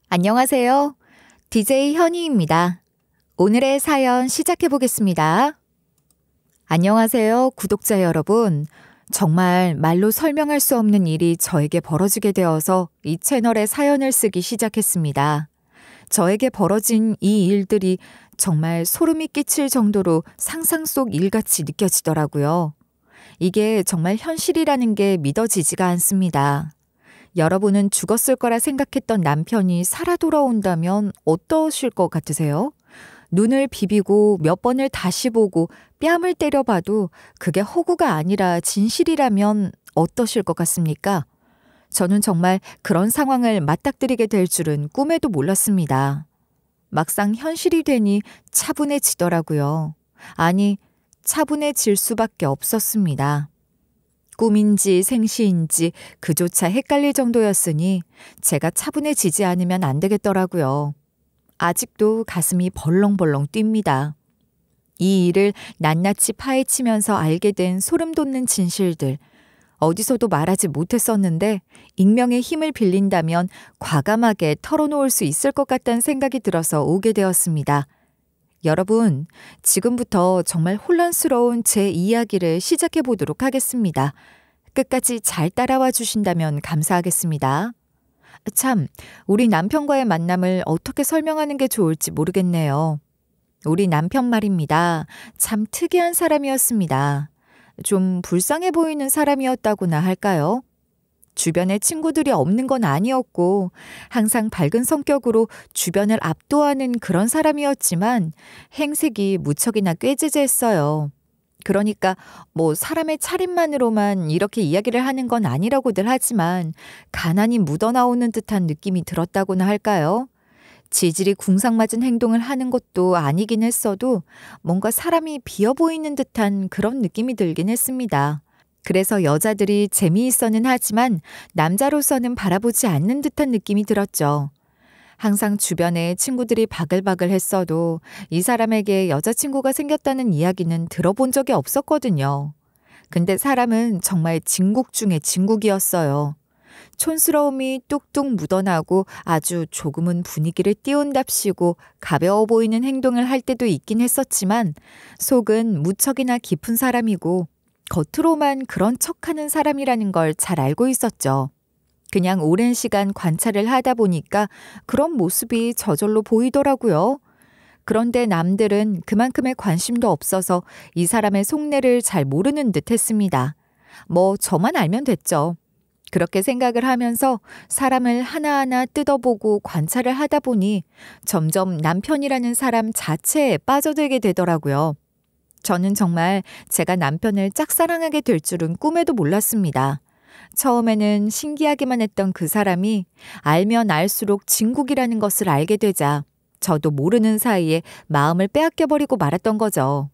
안녕하세요. DJ 현희입니다. 오늘의 사연 시작해 보겠습니다. 안녕하세요, 구독자 여러분. 정말 말로 설명할 수 없는 일이 저에게 벌어지게 되어서 이 채널에 사연을 쓰기 시작했습니다. 저에게 벌어진 이 일들이 정말 소름이 끼칠 정도로 상상 속 일같이 느껴지더라고요. 이게 정말 현실이라는 게 믿어지지가 않습니다. 여러분은 죽었을 거라 생각했던 남편이 살아 돌아온다면 어떠실 것 같으세요? 눈을 비비고 몇 번을 다시 보고 뺨을 때려봐도 그게 허구가 아니라 진실이라면 어떠실 것 같습니까? 저는 정말 그런 상황을 맞닥뜨리게 될 줄은 꿈에도 몰랐습니다. 막상 현실이 되니 차분해지더라고요. 아니, 차분해질 수밖에 없었습니다. 꿈인지 생시인지 그조차 헷갈릴 정도였으니 제가 차분해지지 않으면 안 되겠더라고요. 아직도 가슴이 벌렁벌렁 뜁니다. 이 일을 낱낱이 파헤치면서 알게 된 소름 돋는 진실들. 어디서도 말하지 못했었는데 익명의 힘을 빌린다면 과감하게 털어놓을 수 있을 것 같다는 생각이 들어서 오게 되었습니다. 여러분, 지금부터 정말 혼란스러운 제 이야기를 시작해 보도록 하겠습니다. 끝까지 잘 따라와 주신다면 감사하겠습니다. 참, 우리 남편과의 만남을 어떻게 설명하는 게 좋을지 모르겠네요. 우리 남편 말입니다. 참 특이한 사람이었습니다. 좀 불쌍해 보이는 사람이었다고나 할까요? 주변에 친구들이 없는 건 아니었고 항상 밝은 성격으로 주변을 압도하는 그런 사람이었지만 행색이 무척이나 꾀지지했어요. 그러니까 사람의 차림만으로만 이렇게 이야기를 하는 건 아니라고들 하지만 가난이 묻어나오는 듯한 느낌이 들었다고나 할까요? 지질이 궁상맞은 행동을 하는 것도 아니긴 했어도 뭔가 사람이 비어 보이는 듯한 그런 느낌이 들긴 했습니다. 그래서 여자들이 재미있어는 하지만 남자로서는 바라보지 않는 듯한 느낌이 들었죠. 항상 주변에 친구들이 바글바글 했어도 이 사람에게 여자친구가 생겼다는 이야기는 들어본 적이 없었거든요. 근데 사람은 정말 진국 중에 진국이었어요. 촌스러움이 뚝뚝 묻어나고 아주 조금은 분위기를 띄운답시고 가벼워 보이는 행동을 할 때도 있긴 했었지만 속은 무척이나 깊은 사람이고 겉으로만 그런 척하는 사람이라는 걸 잘 알고 있었죠. 그냥 오랜 시간 관찰을 하다 보니까 그런 모습이 저절로 보이더라고요. 그런데 남들은 그만큼의 관심도 없어서 이 사람의 속내를 잘 모르는 듯 했습니다. 저만 알면 됐죠. 그렇게 생각을 하면서 사람을 하나하나 뜯어보고 관찰을 하다 보니 점점 남편이라는 사람 자체에 빠져들게 되더라고요. 저는 정말 제가 남편을 짝사랑하게 될 줄은 꿈에도 몰랐습니다. 처음에는 신기하기만 했던 그 사람이 알면 알수록 진국이라는 것을 알게 되자 저도 모르는 사이에 마음을 빼앗겨버리고 말았던 거죠.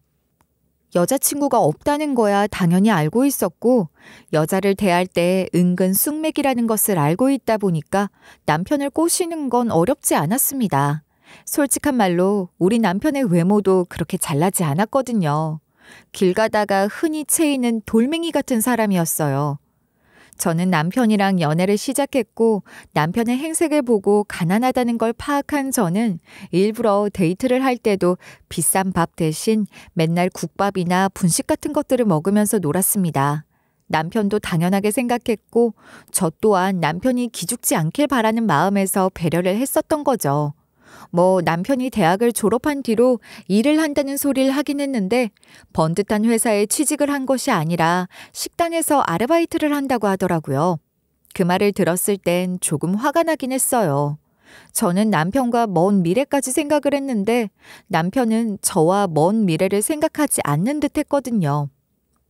여자친구가 없다는 거야 당연히 알고 있었고 여자를 대할 때 은근 쑥맥이라는 것을 알고 있다 보니까 남편을 꼬시는 건 어렵지 않았습니다. 솔직한 말로 우리 남편의 외모도 그렇게 잘나지 않았거든요. 길 가다가 흔히 채이는 돌멩이 같은 사람이었어요. 저는 남편이랑 연애를 시작했고 남편의 행색을 보고 가난하다는 걸 파악한 저는 일부러 데이트를 할 때도 비싼 밥 대신 맨날 국밥이나 분식 같은 것들을 먹으면서 놀았습니다. 남편도 당연하게 생각했고 저 또한 남편이 기죽지 않길 바라는 마음에서 배려를 했었던 거죠. 남편이 대학을 졸업한 뒤로 일을 한다는 소리를 하긴 했는데 번듯한 회사에 취직을 한 것이 아니라 식당에서 아르바이트를 한다고 하더라고요. 그 말을 들었을 땐 조금 화가 나긴 했어요. 저는 남편과 먼 미래까지 생각을 했는데 남편은 저와 먼 미래를 생각하지 않는 듯 했거든요.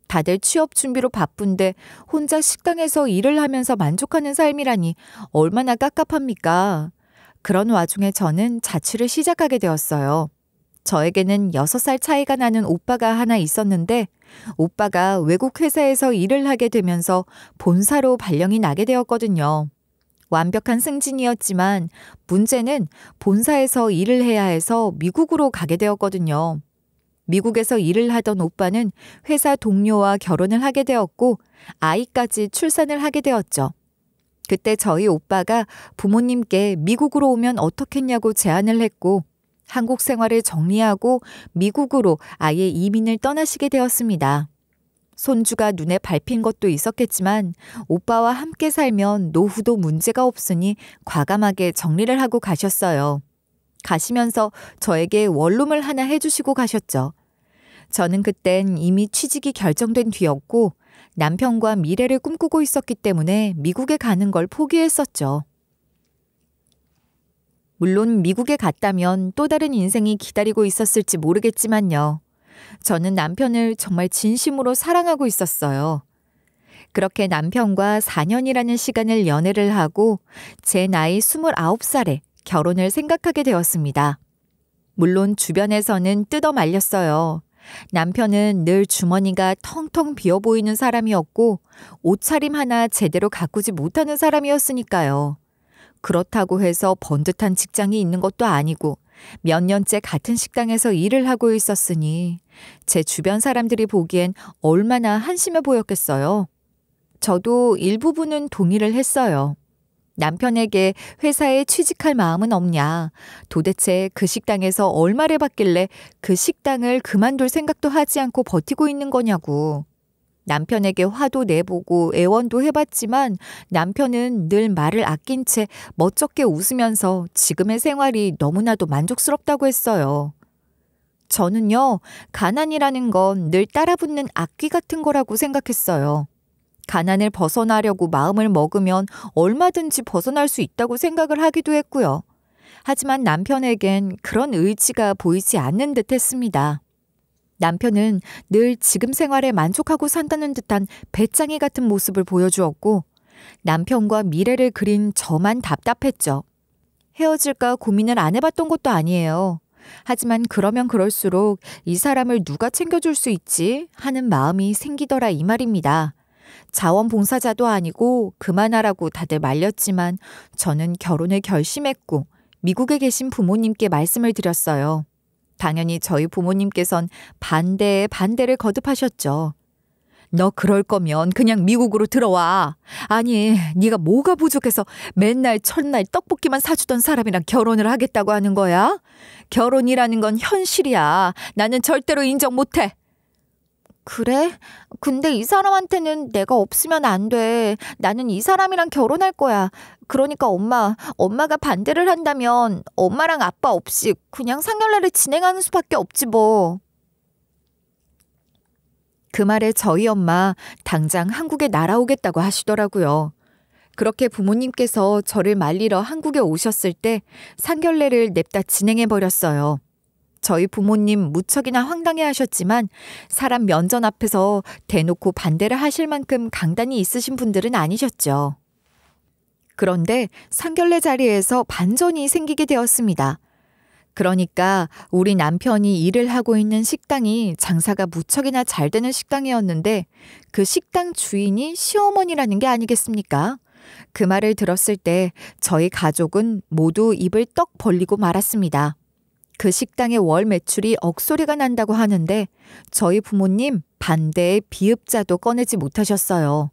다들 취업 준비로 바쁜데 혼자 식당에서 일을 하면서 만족하는 삶이라니 얼마나 깝깝합니까? 그런 와중에 저는 자취를 시작하게 되었어요. 저에게는 6살 차이가 나는 오빠가 하나 있었는데 오빠가 외국 회사에서 일을 하게 되면서 본사로 발령이 나게 되었거든요. 완벽한 승진이었지만 문제는 본사에서 일을 해야 해서 미국으로 가게 되었거든요. 미국에서 일을 하던 오빠는 회사 동료와 결혼을 하게 되었고 아이까지 출산을 하게 되었죠. 그때 저희 오빠가 부모님께 미국으로 오면 어떻겠냐고 제안을 했고 한국 생활을 정리하고 미국으로 아예 이민을 떠나시게 되었습니다. 손주가 눈에 밟힌 것도 있었겠지만 오빠와 함께 살면 노후도 문제가 없으니 과감하게 정리를 하고 가셨어요. 가시면서 저에게 원룸을 하나 해주시고 가셨죠. 저는 그땐 이미 취직이 결정된 뒤였고 남편과 미래를 꿈꾸고 있었기 때문에 미국에 가는 걸 포기했었죠. 물론 미국에 갔다면 또 다른 인생이 기다리고 있었을지 모르겠지만요. 저는 남편을 정말 진심으로 사랑하고 있었어요. 그렇게 남편과 4년이라는 시간을 연애를 하고 제 나이 29살에 결혼을 생각하게 되었습니다. 물론 주변에서는 뜯어 말렸어요. 남편은 늘 주머니가 텅텅 비어 보이는 사람이었고 옷차림 하나 제대로 가꾸지 못하는 사람이었으니까요. 그렇다고 해서 번듯한 직장이 있는 것도 아니고 몇 년째 같은 식당에서 일을 하고 있었으니 제 주변 사람들이 보기엔 얼마나 한심해 보였겠어요. 저도 일부분은 동의를 했어요. 남편에게 회사에 취직할 마음은 없냐. 도대체 그 식당에서 얼마를 받길래 그 식당을 그만둘 생각도 하지 않고 버티고 있는 거냐고. 남편에게 화도 내보고 애원도 해봤지만 남편은 늘 말을 아낀 채 멋쩍게 웃으면서 지금의 생활이 너무나도 만족스럽다고 했어요. 저는요, 가난이라는 건 늘 따라붙는 악귀 같은 거라고 생각했어요. 가난을 벗어나려고 마음을 먹으면 얼마든지 벗어날 수 있다고 생각을 하기도 했고요. 하지만 남편에겐 그런 의지가 보이지 않는 듯 했습니다. 남편은 늘 지금 생활에 만족하고 산다는 듯한 배짱이 같은 모습을 보여주었고 남편과 미래를 그린 저만 답답했죠. 헤어질까 고민을 안 해봤던 것도 아니에요. 하지만 그러면 그럴수록 이 사람을 누가 챙겨줄 수 있지 하는 마음이 생기더라 이 말입니다. 자원봉사자도 아니고 그만하라고 다들 말렸지만 저는 결혼을 결심했고 미국에 계신 부모님께 말씀을 드렸어요. 당연히 저희 부모님께선 반대에 반대를 거듭하셨죠. 너 그럴 거면 그냥 미국으로 들어와. 아니, 네가 뭐가 부족해서 맨날 첫날 떡볶이만 사주던 사람이랑 결혼을 하겠다고 하는 거야? 결혼이라는 건 현실이야. 나는 절대로 인정 못해. 그래? 근데 이 사람한테는 내가 없으면 안 돼. 나는 이 사람이랑 결혼할 거야. 그러니까 엄마가 반대를 한다면 엄마랑 아빠 없이 그냥 상견례를 진행하는 수밖에 없지 뭐. 그 말에 저희 엄마 당장 한국에 날아오겠다고 하시더라고요. 그렇게 부모님께서 저를 말리러 한국에 오셨을 때 상견례를 냅다 진행해버렸어요. 저희 부모님 무척이나 황당해 하셨지만 사람 면전 앞에서 대놓고 반대를 하실 만큼 강단이 있으신 분들은 아니셨죠. 그런데 상견례 자리에서 반전이 생기게 되었습니다. 그러니까 우리 남편이 일을 하고 있는 식당이 장사가 무척이나 잘 되는 식당이었는데 그 식당 주인이 시어머니라는 게 아니겠습니까? 그 말을 들었을 때 저희 가족은 모두 입을 떡 벌리고 말았습니다. 그 식당의 월 매출이 억소리가 난다고 하는데 저희 부모님 반대의 비읍자도 꺼내지 못하셨어요.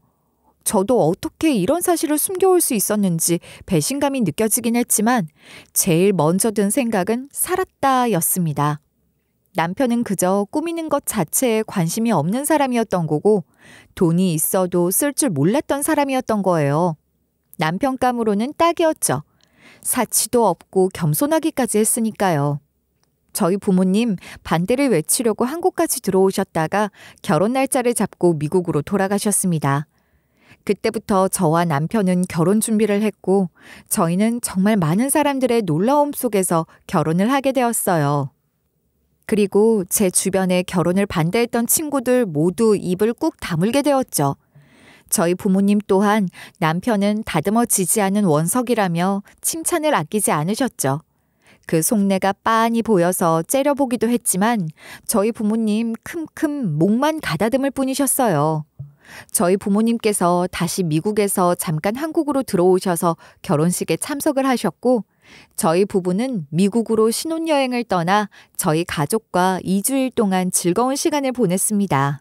저도 어떻게 이런 사실을 숨겨올 수 있었는지 배신감이 느껴지긴 했지만 제일 먼저 든 생각은 살았다였습니다. 남편은 그저 꾸미는 것 자체에 관심이 없는 사람이었던 거고 돈이 있어도 쓸 줄 몰랐던 사람이었던 거예요. 남편 감으로는 딱이었죠. 사치도 없고 겸손하기까지 했으니까요. 저희 부모님 반대를 외치려고 한국까지 들어오셨다가 결혼 날짜를 잡고 미국으로 돌아가셨습니다. 그때부터 저와 남편은 결혼 준비를 했고 저희는 정말 많은 사람들의 놀라움 속에서 결혼을 하게 되었어요. 그리고 제 주변에 결혼을 반대했던 친구들 모두 입을 꾹 다물게 되었죠. 저희 부모님 또한 남편은 다듬어지지 않은 원석이라며 칭찬을 아끼지 않으셨죠. 그 속내가 빤히 보여서 째려보기도 했지만 저희 부모님 큼큼 목만 가다듬을 뿐이셨어요. 저희 부모님께서 다시 미국에서 잠깐 한국으로 들어오셔서 결혼식에 참석을 하셨고 저희 부부는 미국으로 신혼여행을 떠나 저희 가족과 2주일 동안 즐거운 시간을 보냈습니다.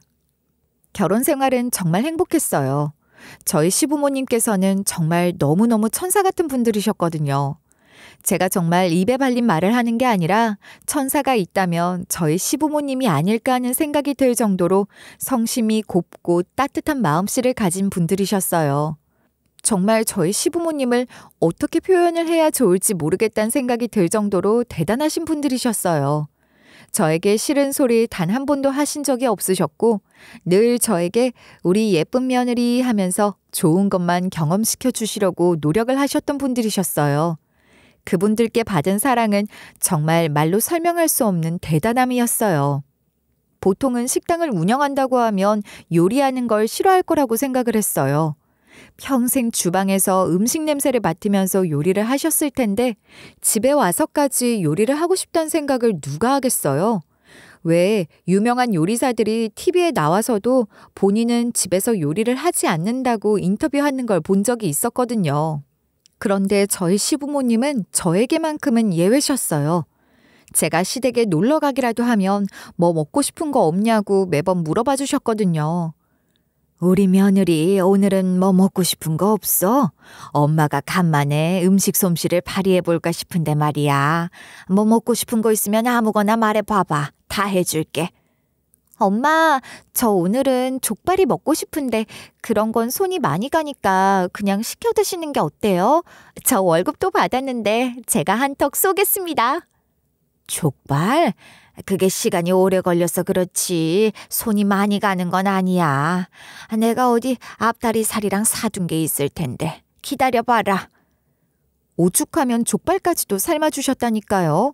결혼 생활은 정말 행복했어요. 저희 시부모님께서는 정말 너무너무 천사 같은 분들이셨거든요. 제가 정말 입에 발린 말을 하는 게 아니라 천사가 있다면 저희 시부모님이 아닐까 하는 생각이 들 정도로 성심이 곱고 따뜻한 마음씨를 가진 분들이셨어요. 정말 저희 시부모님을 어떻게 표현을 해야 좋을지 모르겠다는 생각이 들 정도로 대단하신 분들이셨어요. 저에게 싫은 소리 단 한 번도 하신 적이 없으셨고 늘 저에게 우리 예쁜 며느리 하면서 좋은 것만 경험시켜 주시려고 노력을 하셨던 분들이셨어요. 그분들께 받은 사랑은 정말 말로 설명할 수 없는 대단함이었어요. 보통은 식당을 운영한다고 하면 요리하는 걸 싫어할 거라고 생각을 했어요. 평생 주방에서 음식 냄새를 맡으면서 요리를 하셨을 텐데 집에 와서까지 요리를 하고 싶다는 생각을 누가 하겠어요? 왜 유명한 요리사들이 TV에 나와서도 본인은 집에서 요리를 하지 않는다고 인터뷰하는 걸 본 적이 있었거든요. 그런데 저희 시부모님은 저에게만큼은 예외셨어요. 제가 시댁에 놀러 가기라도 하면 뭐 먹고 싶은 거 없냐고 매번 물어봐 주셨거든요. 우리 며느리 오늘은 뭐 먹고 싶은 거 없어? 엄마가 간만에 음식 솜씨를 발휘해 볼까 싶은데 말이야. 뭐 먹고 싶은 거 있으면 아무거나 말해 봐봐. 다 해줄게. 엄마, 저 오늘은 족발이 먹고 싶은데 그런 건 손이 많이 가니까 그냥 시켜 드시는 게 어때요? 저 월급도 받았는데 제가 한턱 쏘겠습니다. 족발? 그게 시간이 오래 걸려서 그렇지 손이 많이 가는 건 아니야. 내가 어디 앞다리 살이랑 사둔 게 있을 텐데 기다려봐라. 오죽하면 족발까지도 삶아주셨다니까요.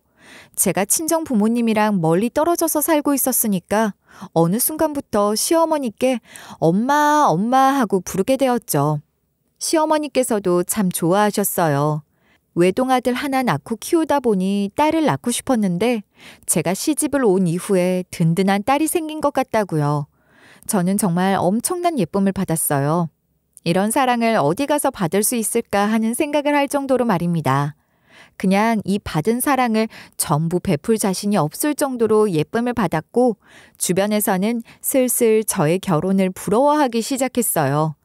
제가 친정 부모님이랑 멀리 떨어져서 살고 있었으니까 어느 순간부터 시어머니께 엄마, 엄마 하고 부르게 되었죠. 시어머니께서도 참 좋아하셨어요. 외동아들 하나 낳고 키우다 보니 딸을 낳고 싶었는데 제가 시집을 온 이후에 든든한 딸이 생긴 것 같다고요. 저는 정말 엄청난 예쁨을 받았어요. 이런 사랑을 어디 가서 받을 수 있을까 하는 생각을 할 정도로 말입니다. 그냥 이 받은 사랑을 전부 베풀 자신이 없을 정도로 예쁨을 받았고 주변에서는 슬슬 저의 결혼을 부러워하기 시작했어요.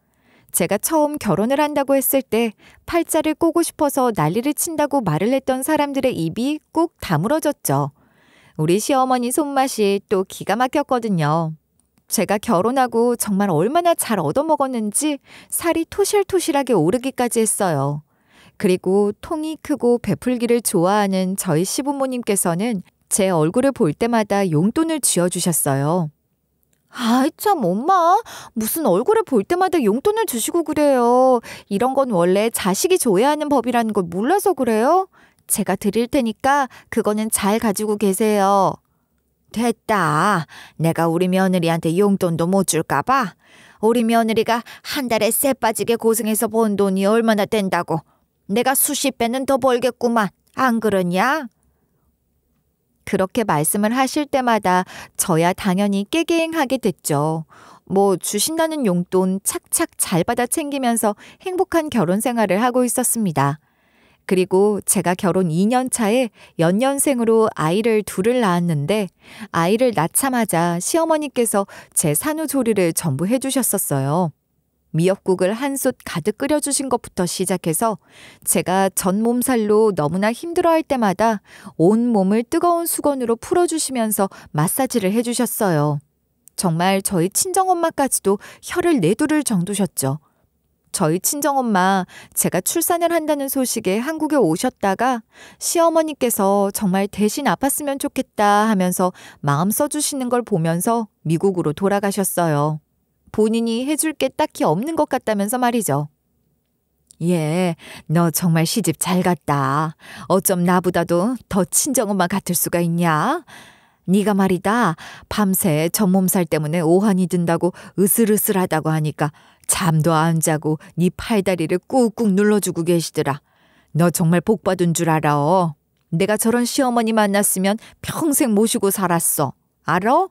제가 처음 결혼을 한다고 했을 때 팔자를 꼬고 싶어서 난리를 친다고 말을 했던 사람들의 입이 꾹 다물어졌죠. 우리 시어머니 손맛이 또 기가 막혔거든요. 제가 결혼하고 정말 얼마나 잘 얻어먹었는지 살이 토실토실하게 오르기까지 했어요. 그리고 통이 크고 베풀기를 좋아하는 저희 시부모님께서는 제 얼굴을 볼 때마다 용돈을 쥐어주셨어요. 아이 참 엄마 무슨 얼굴을 볼 때마다 용돈을 주시고 그래요. 이런 건 원래 자식이 줘야 하는 법이라는 걸 몰라서 그래요? 제가 드릴 테니까 그거는 잘 가지고 계세요. 됐다. 내가 우리 며느리한테 용돈도 못 줄까 봐. 우리 며느리가 한 달에 쎄 빠지게 고생해서 번 돈이 얼마나 된다고. 내가 수십 배는 더 벌겠구만. 안 그러냐? 그렇게 말씀을 하실 때마다 저야 당연히 깨갱하게 됐죠. 뭐 주신다는 용돈 착착 잘 받아 챙기면서 행복한 결혼 생활을 하고 있었습니다. 그리고 제가 결혼 2년 차에 연년생으로 아이를 둘을 낳았는데 아이를 낳자마자 시어머니께서 제 산후조리를 전부 해주셨었어요. 미역국을 한 솥 가득 끓여주신 것부터 시작해서 제가 전 몸살로 너무나 힘들어할 때마다 온 몸을 뜨거운 수건으로 풀어주시면서 마사지를 해주셨어요. 정말 저희 친정엄마까지도 혀를 내두를 정도셨죠. 저희 친정엄마 제가 출산을 한다는 소식에 한국에 오셨다가 시어머니께서 정말 대신 아팠으면 좋겠다 하면서 마음 써주시는 걸 보면서 미국으로 돌아가셨어요. 본인이 해줄 게 딱히 없는 것 같다면서 말이죠. 예, 너 정말 시집 잘 갔다. 어쩜 나보다도 더 친정엄마 같을 수가 있냐? 네가 말이다. 밤새 전몸살 때문에 오한이 든다고 으슬으슬하다고 하니까 잠도 안 자고 네 팔다리를 꾹꾹 눌러주고 계시더라. 너 정말 복 받은 줄 알아. 내가 저런 시어머니 만났으면 평생 모시고 살았어. 알아?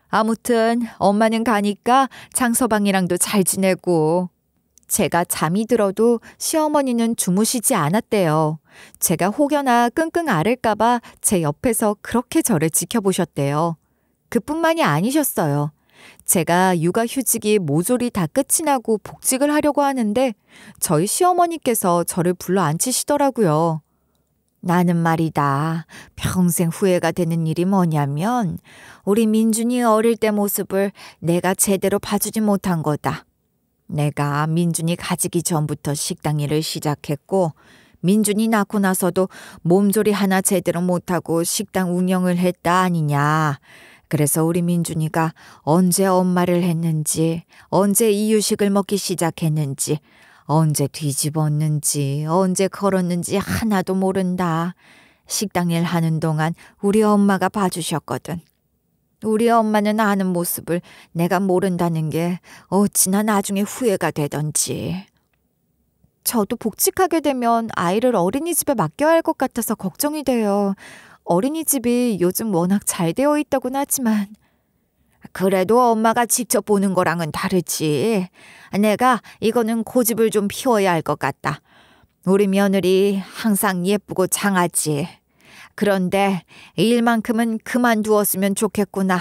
아무튼 엄마는 가니까 장서방이랑도 잘 지내고. 제가 잠이 들어도 시어머니는 주무시지 않았대요. 제가 혹여나 끙끙 앓을까봐 제 옆에서 그렇게 저를 지켜보셨대요. 그뿐만이 아니셨어요. 제가 육아휴직이 모조리 다 끝이 나고 복직을 하려고 하는데 저희 시어머니께서 저를 불러 앉히시더라고요. 나는 말이다. 평생 후회가 되는 일이 뭐냐면 우리 민준이 어릴 때 모습을 내가 제대로 봐주지 못한 거다. 내가 민준이 가지기 전부터 식당 일을 시작했고 민준이 낳고 나서도 몸조리 하나 제대로 못하고 식당 운영을 했다 아니냐. 그래서 우리 민준이가 언제 엄마를 했는지, 언제 이유식을 먹기 시작했는지, 언제 뒤집었는지, 언제 걸었는지 하나도 모른다. 식당 일 하는 동안 우리 엄마가 봐주셨거든. 우리 엄마는 아는 모습을 내가 모른다는 게 어찌나 나중에 후회가 되던지. 저도 복직하게 되면 아이를 어린이집에 맡겨야 할 것 같아서 걱정이 돼요. 어린이집이 요즘 워낙 잘 되어 있다곤 하지만. 그래도 엄마가 직접 보는 거랑은 다르지. 내가 이거는 고집을 좀 피워야 할 것 같다. 우리 며느리 항상 예쁘고 장하지. 그런데 일만큼은 그만두었으면 좋겠구나.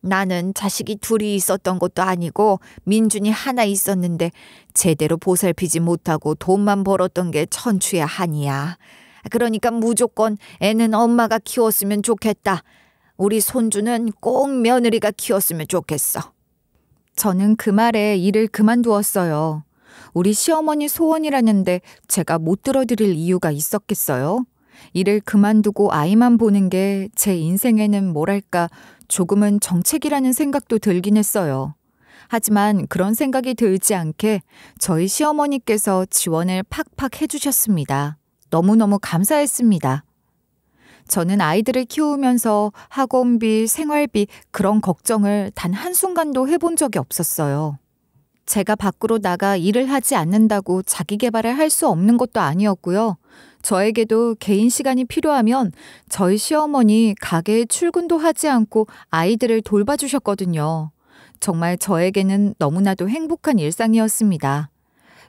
나는 자식이 둘이 있었던 것도 아니고 민준이 하나 있었는데 제대로 보살피지 못하고 돈만 벌었던 게 천추의 한이야. 그러니까 무조건 애는 엄마가 키웠으면 좋겠다. 우리 손주는 꼭 며느리가 키웠으면 좋겠어. 저는 그 말에 일을 그만두었어요. 우리 시어머니 소원이라는데 제가 못 들어드릴 이유가 있었겠어요? 일을 그만두고 아이만 보는 게 제 인생에는 뭐랄까 조금은 정책이라는 생각도 들긴 했어요. 하지만 그런 생각이 들지 않게 저희 시어머니께서 지원을 팍팍 해주셨습니다. 너무너무 감사했습니다. 저는 아이들을 키우면서 학원비, 생활비 그런 걱정을 단 한순간도 해본 적이 없었어요. 제가 밖으로 나가 일을 하지 않는다고 자기 개발을 할 수 없는 것도 아니었고요. 저에게도 개인 시간이 필요하면 저희 시어머니 가게에 출근도 하지 않고 아이들을 돌봐주셨거든요. 정말 저에게는 너무나도 행복한 일상이었습니다.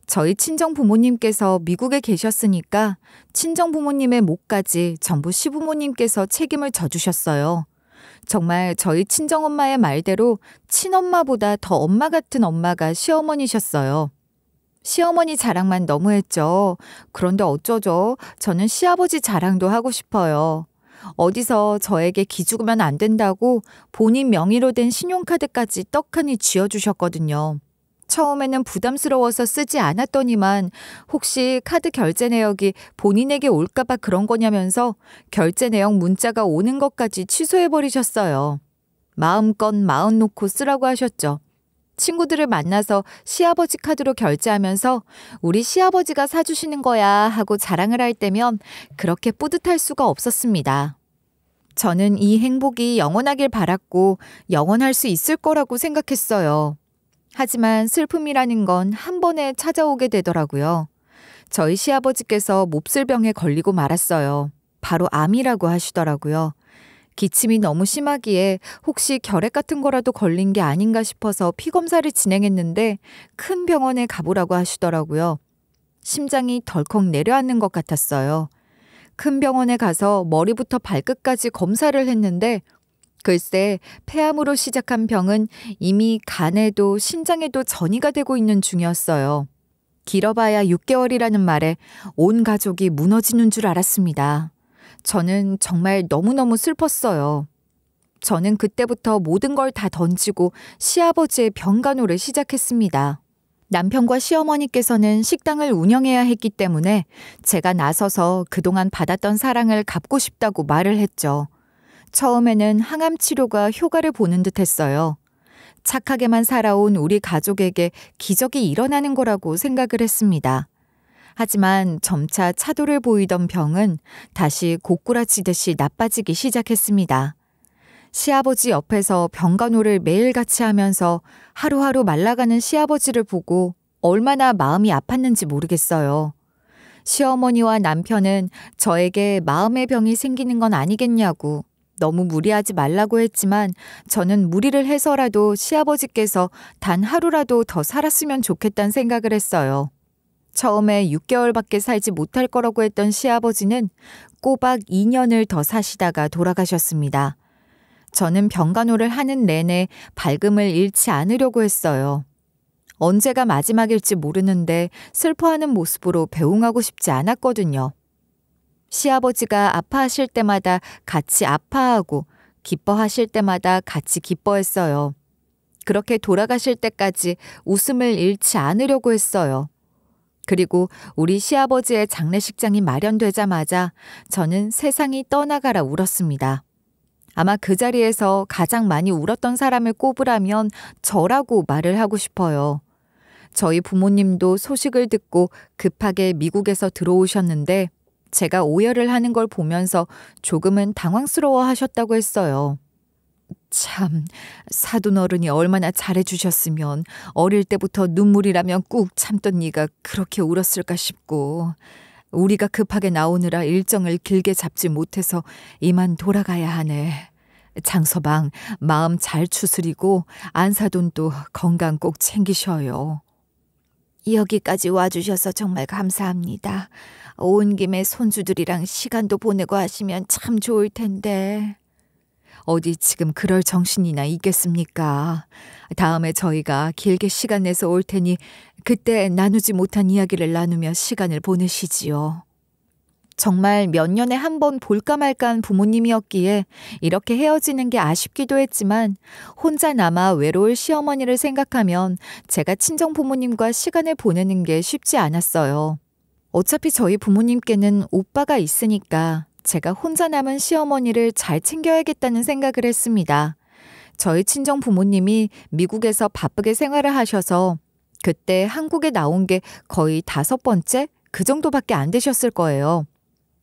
저희 친정 부모님께서 미국에 계셨으니까 친정 부모님의 몫까지 전부 시부모님께서 책임을 져주셨어요. 정말 저희 친정엄마의 말대로 친엄마보다 더 엄마 같은 엄마가 시어머니셨어요. 시어머니 자랑만 너무했죠. 그런데 어쩌죠? 저는 시아버지 자랑도 하고 싶어요. 어디서 저에게 기죽으면 안 된다고 본인 명의로 된 신용카드까지 떡하니 쥐어주셨거든요. 처음에는 부담스러워서 쓰지 않았더니만 혹시 카드 결제 내역이 본인에게 올까봐 그런 거냐면서 결제 내역 문자가 오는 것까지 취소해버리셨어요. 마음껏 마음 놓고 쓰라고 하셨죠. 친구들을 만나서 시아버지 카드로 결제하면서 우리 시아버지가 사주시는 거야 하고 자랑을 할 때면 그렇게 뿌듯할 수가 없었습니다. 저는 이 행복이 영원하길 바랐고 영원할 수 있을 거라고 생각했어요. 하지만 슬픔이라는 건 한 번에 찾아오게 되더라고요. 저희 시아버지께서 몹쓸병에 걸리고 말았어요. 바로 암이라고 하시더라고요. 기침이 너무 심하기에 혹시 결핵 같은 거라도 걸린 게 아닌가 싶어서 피검사를 진행했는데 큰 병원에 가보라고 하시더라고요. 심장이 덜컥 내려앉는 것 같았어요. 큰 병원에 가서 머리부터 발끝까지 검사를 했는데 글쎄 폐암으로 시작한 병은 이미 간에도 심장에도 전이가 되고 있는 중이었어요. 길어봐야 6개월이라는 말에 온 가족이 무너지는 줄 알았습니다. 저는 정말 너무너무 슬펐어요. 저는 그때부터 모든 걸 다 던지고 시아버지의 병간호를 시작했습니다. 남편과 시어머니께서는 식당을 운영해야 했기 때문에 제가 나서서 그동안 받았던 사랑을 갚고 싶다고 말을 했죠. 처음에는 항암 치료가 효과를 보는 듯 했어요. 착하게만 살아온 우리 가족에게 기적이 일어나는 거라고 생각을 했습니다. 하지만 점차 차도를 보이던 병은 다시 고꾸라지듯이 나빠지기 시작했습니다. 시아버지 옆에서 병간호를 매일같이 하면서 하루하루 말라가는 시아버지를 보고 얼마나 마음이 아팠는지 모르겠어요. 시어머니와 남편은 저에게 마음의 병이 생기는 건 아니겠냐고 너무 무리하지 말라고 했지만 저는 무리를 해서라도 시아버지께서 단 하루라도 더 살았으면 좋겠다는 생각을 했어요. 처음에 6개월밖에 살지 못할 거라고 했던 시아버지는 꼬박 2년을 더 사시다가 돌아가셨습니다. 저는 병간호를 하는 내내 밝음을 잃지 않으려고 했어요. 언제가 마지막일지 모르는데 슬퍼하는 모습으로 배웅하고 싶지 않았거든요. 시아버지가 아파하실 때마다 같이 아파하고 기뻐하실 때마다 같이 기뻐했어요. 그렇게 돌아가실 때까지 웃음을 잃지 않으려고 했어요. 그리고 우리 시아버지의 장례식장이 마련되자마자 저는 세상이 떠나가라 울었습니다. 아마 그 자리에서 가장 많이 울었던 사람을 꼽으라면 저라고 말을 하고 싶어요. 저희 부모님도 소식을 듣고 급하게 미국에서 들어오셨는데 제가 오열을 하는 걸 보면서 조금은 당황스러워 하셨다고 했어요. 참, 사돈 어른이 얼마나 잘해주셨으면 어릴 때부터 눈물이라면 꾹 참던 네가 그렇게 울었을까 싶고 우리가 급하게 나오느라 일정을 길게 잡지 못해서 이만 돌아가야 하네. 장서방, 마음 잘 추스리고 안사돈도 건강 꼭 챙기셔요. 여기까지 와주셔서 정말 감사합니다. 온 김에 손주들이랑 시간도 보내고 하시면 참 좋을 텐데. 어디 지금 그럴 정신이나 있겠습니까? 다음에 저희가 길게 시간 내서 올 테니 그때 나누지 못한 이야기를 나누며 시간을 보내시지요. 정말 몇 년에 한 번 볼까 말까한 부모님이었기에 이렇게 헤어지는 게 아쉽기도 했지만 혼자 남아 외로울 시어머니를 생각하면 제가 친정 부모님과 시간을 보내는 게 쉽지 않았어요. 어차피 저희 부모님께는 오빠가 있으니까 제가 혼자 남은 시어머니를 잘 챙겨야겠다는 생각을 했습니다. 저희 친정 부모님이 미국에서 바쁘게 생활을 하셔서 그때 한국에 나온 게 거의 5번째? 그 정도밖에 안 되셨을 거예요.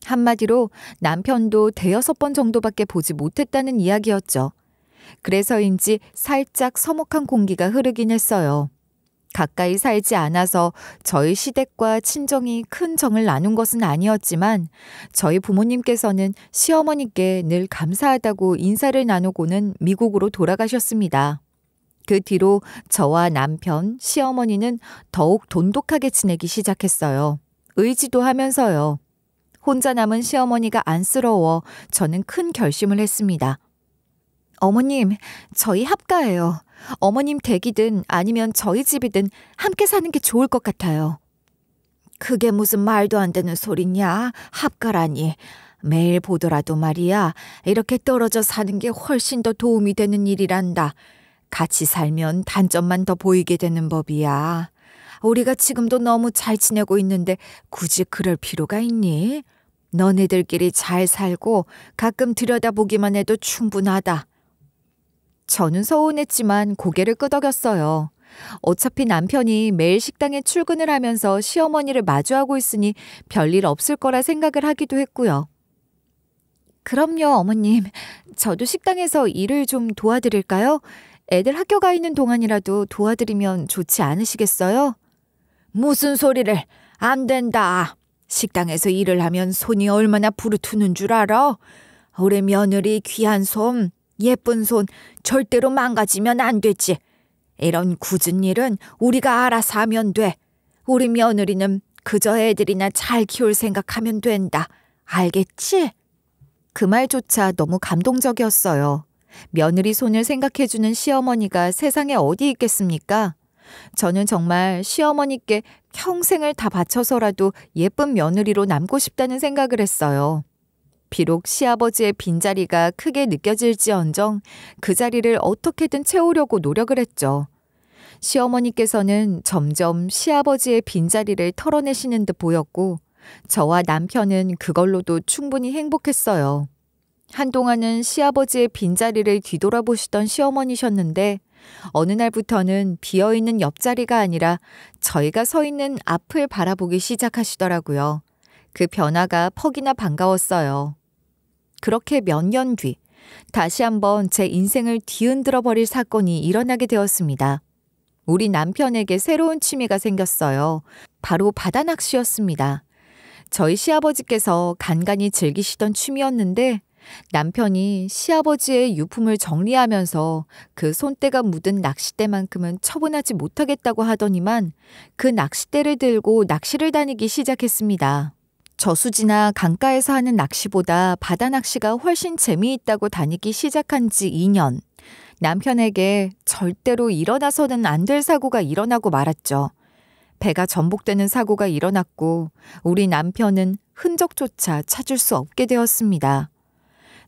한마디로 남편도 5번 정도밖에 보지 못했다는 이야기였죠. 그래서인지 살짝 서먹한 공기가 흐르긴 했어요. 가까이 살지 않아서 저희 시댁과 친정이 큰 정을 나눈 것은 아니었지만 저희 부모님께서는 시어머니께 늘 감사하다고 인사를 나누고는 미국으로 돌아가셨습니다. 그 뒤로 저와 남편, 시어머니는 더욱 돈독하게 지내기 시작했어요. 의지도 하면서요. 혼자 남은 시어머니가 안쓰러워 저는 큰 결심을 했습니다. 어머님, 저희 합가예요. 어머님 댁이든 아니면 저희 집이든 함께 사는 게 좋을 것 같아요. 그게 무슨 말도 안 되는 소리냐? 합가라니. 매일 보더라도 말이야. 이렇게 떨어져 사는 게 훨씬 더 도움이 되는 일이란다. 같이 살면 단점만 더 보이게 되는 법이야. 우리가 지금도 너무 잘 지내고 있는데 굳이 그럴 필요가 있니? 너네들끼리 잘 살고 가끔 들여다보기만 해도 충분하다. 저는 서운했지만 고개를 끄덕였어요. 어차피 남편이 매일 식당에 출근을 하면서 시어머니를 마주하고 있으니 별일 없을 거라 생각을 하기도 했고요. 그럼요, 어머님. 저도 식당에서 일을 좀 도와드릴까요? 애들 학교 가 있는 동안이라도 도와드리면 좋지 않으시겠어요? 무슨 소리를. 안 된다. 식당에서 일을 하면 손이 얼마나 부르트는 줄 알아? 우리 며느리 귀한 손, 예쁜 손 절대로 망가지면 안 되지. 이런 굳은 일은 우리가 알아서 하면 돼. 우리 며느리는 그저 애들이나 잘 키울 생각하면 된다. 알겠지? 그 말조차 너무 감동적이었어요. 며느리 손을 생각해주는 시어머니가 세상에 어디 있겠습니까? 저는 정말 시어머니께 평생을 다 바쳐서라도 예쁜 며느리로 남고 싶다는 생각을 했어요. 비록 시아버지의 빈자리가 크게 느껴질지언정 그 자리를 어떻게든 채우려고 노력을 했죠. 시어머니께서는 점점 시아버지의 빈자리를 털어내시는 듯 보였고 저와 남편은 그걸로도 충분히 행복했어요. 한동안은 시아버지의 빈자리를 뒤돌아보시던 시어머니셨는데 어느 날부터는 비어있는 옆자리가 아니라 저희가 서 있는 앞을 바라보기 시작하시더라고요. 그 변화가 퍽이나 반가웠어요. 그렇게 몇 년 뒤 다시 한번 제 인생을 뒤흔들어 버릴 사건이 일어나게 되었습니다. 우리 남편에게 새로운 취미가 생겼어요. 바로 바다 낚시였습니다. 저희 시아버지께서 간간히 즐기시던 취미였는데 남편이 시아버지의 유품을 정리하면서 그 손때가 묻은 낚싯대만큼은 처분하지 못하겠다고 하더니만 그 낚싯대를 들고 낚시를 다니기 시작했습니다. 저수지나 강가에서 하는 낚시보다 바다 낚시가 훨씬 재미있다고 다니기 시작한 지 2년. 남편에게 절대로 일어나서는 안 될 사고가 일어나고 말았죠. 배가 전복되는 사고가 일어났고 우리 남편은 흔적조차 찾을 수 없게 되었습니다.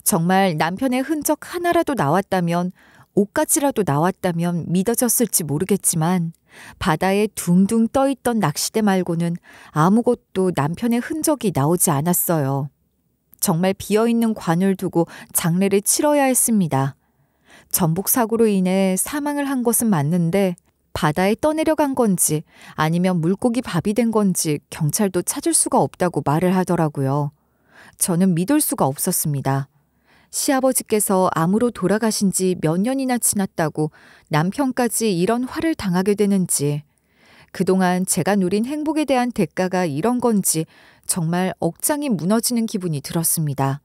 정말 남편의 흔적 하나라도 나왔다면, 옷가지라도 나왔다면 믿어졌을지 모르겠지만 바다에 둥둥 떠있던 낚싯대 말고는 아무것도 남편의 흔적이 나오지 않았어요. 정말 비어있는 관을 두고 장례를 치러야 했습니다. 전복 사고로 인해 사망을 한 것은 맞는데 바다에 떠내려간 건지 아니면 물고기 밥이 된 건지 경찰도 찾을 수가 없다고 말을 하더라고요. 저는 믿을 수가 없었습니다. 시아버지께서 암으로 돌아가신 지 몇 년이나 지났다고 남편까지 이런 화를 당하게 되는지, 그동안 제가 누린 행복에 대한 대가가 이런 건지 정말 억장이 무너지는 기분이 들었습니다.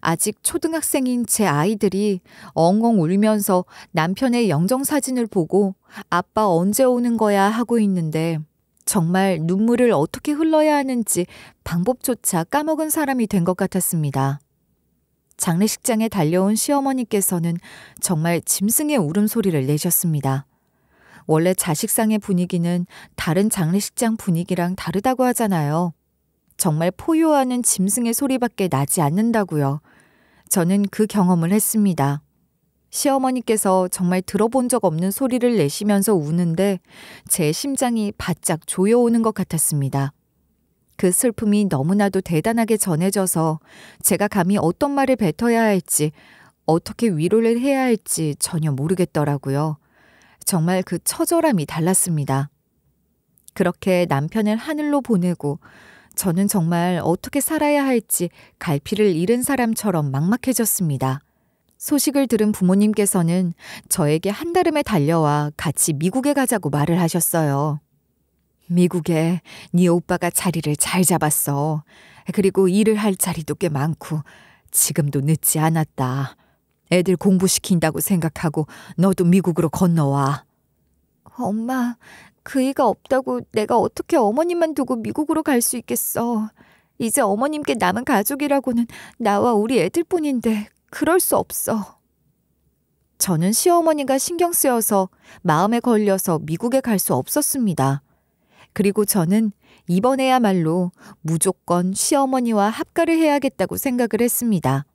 아직 초등학생인 제 아이들이 엉엉 울면서 남편의 영정사진을 보고 아빠 언제 오는 거야 하고 있는데 정말 눈물을 어떻게 흘러야 하는지 방법조차 까먹은 사람이 된 것 같았습니다. 장례식장에 달려온 시어머니께서는 정말 짐승의 울음소리를 내셨습니다. 원래 자식상의 분위기는 다른 장례식장 분위기랑 다르다고 하잖아요. 정말 포효하는 짐승의 소리밖에 나지 않는다고요. 저는 그 경험을 했습니다. 시어머니께서 정말 들어본 적 없는 소리를 내시면서 우는데 제 심장이 바짝 조여오는 것 같았습니다. 그 슬픔이 너무나도 대단하게 전해져서 제가 감히 어떤 말을 뱉어야 할지, 어떻게 위로를 해야 할지 전혀 모르겠더라고요. 정말 그 처절함이 달랐습니다. 그렇게 남편을 하늘로 보내고 저는 정말 어떻게 살아야 할지 갈피를 잃은 사람처럼 막막해졌습니다. 소식을 들은 부모님께서는 저에게 한달음에 달려와 같이 미국에 가자고 말을 하셨어요. 미국에 네 오빠가 자리를 잘 잡았어. 그리고 일을 할 자리도 꽤 많고 지금도 늦지 않았다. 애들 공부시킨다고 생각하고 너도 미국으로 건너와. 엄마, 그이가 없다고 내가 어떻게 어머님만 두고 미국으로 갈 수 있겠어. 이제 어머님께 남은 가족이라고는 나와 우리 애들뿐인데 그럴 수 없어. 저는 시어머니가 신경 쓰여서 마음에 걸려서 미국에 갈 수 없었습니다. 그리고 저는 이번에야말로 무조건 시어머니와 합가를 해야겠다고 생각을 했습니다.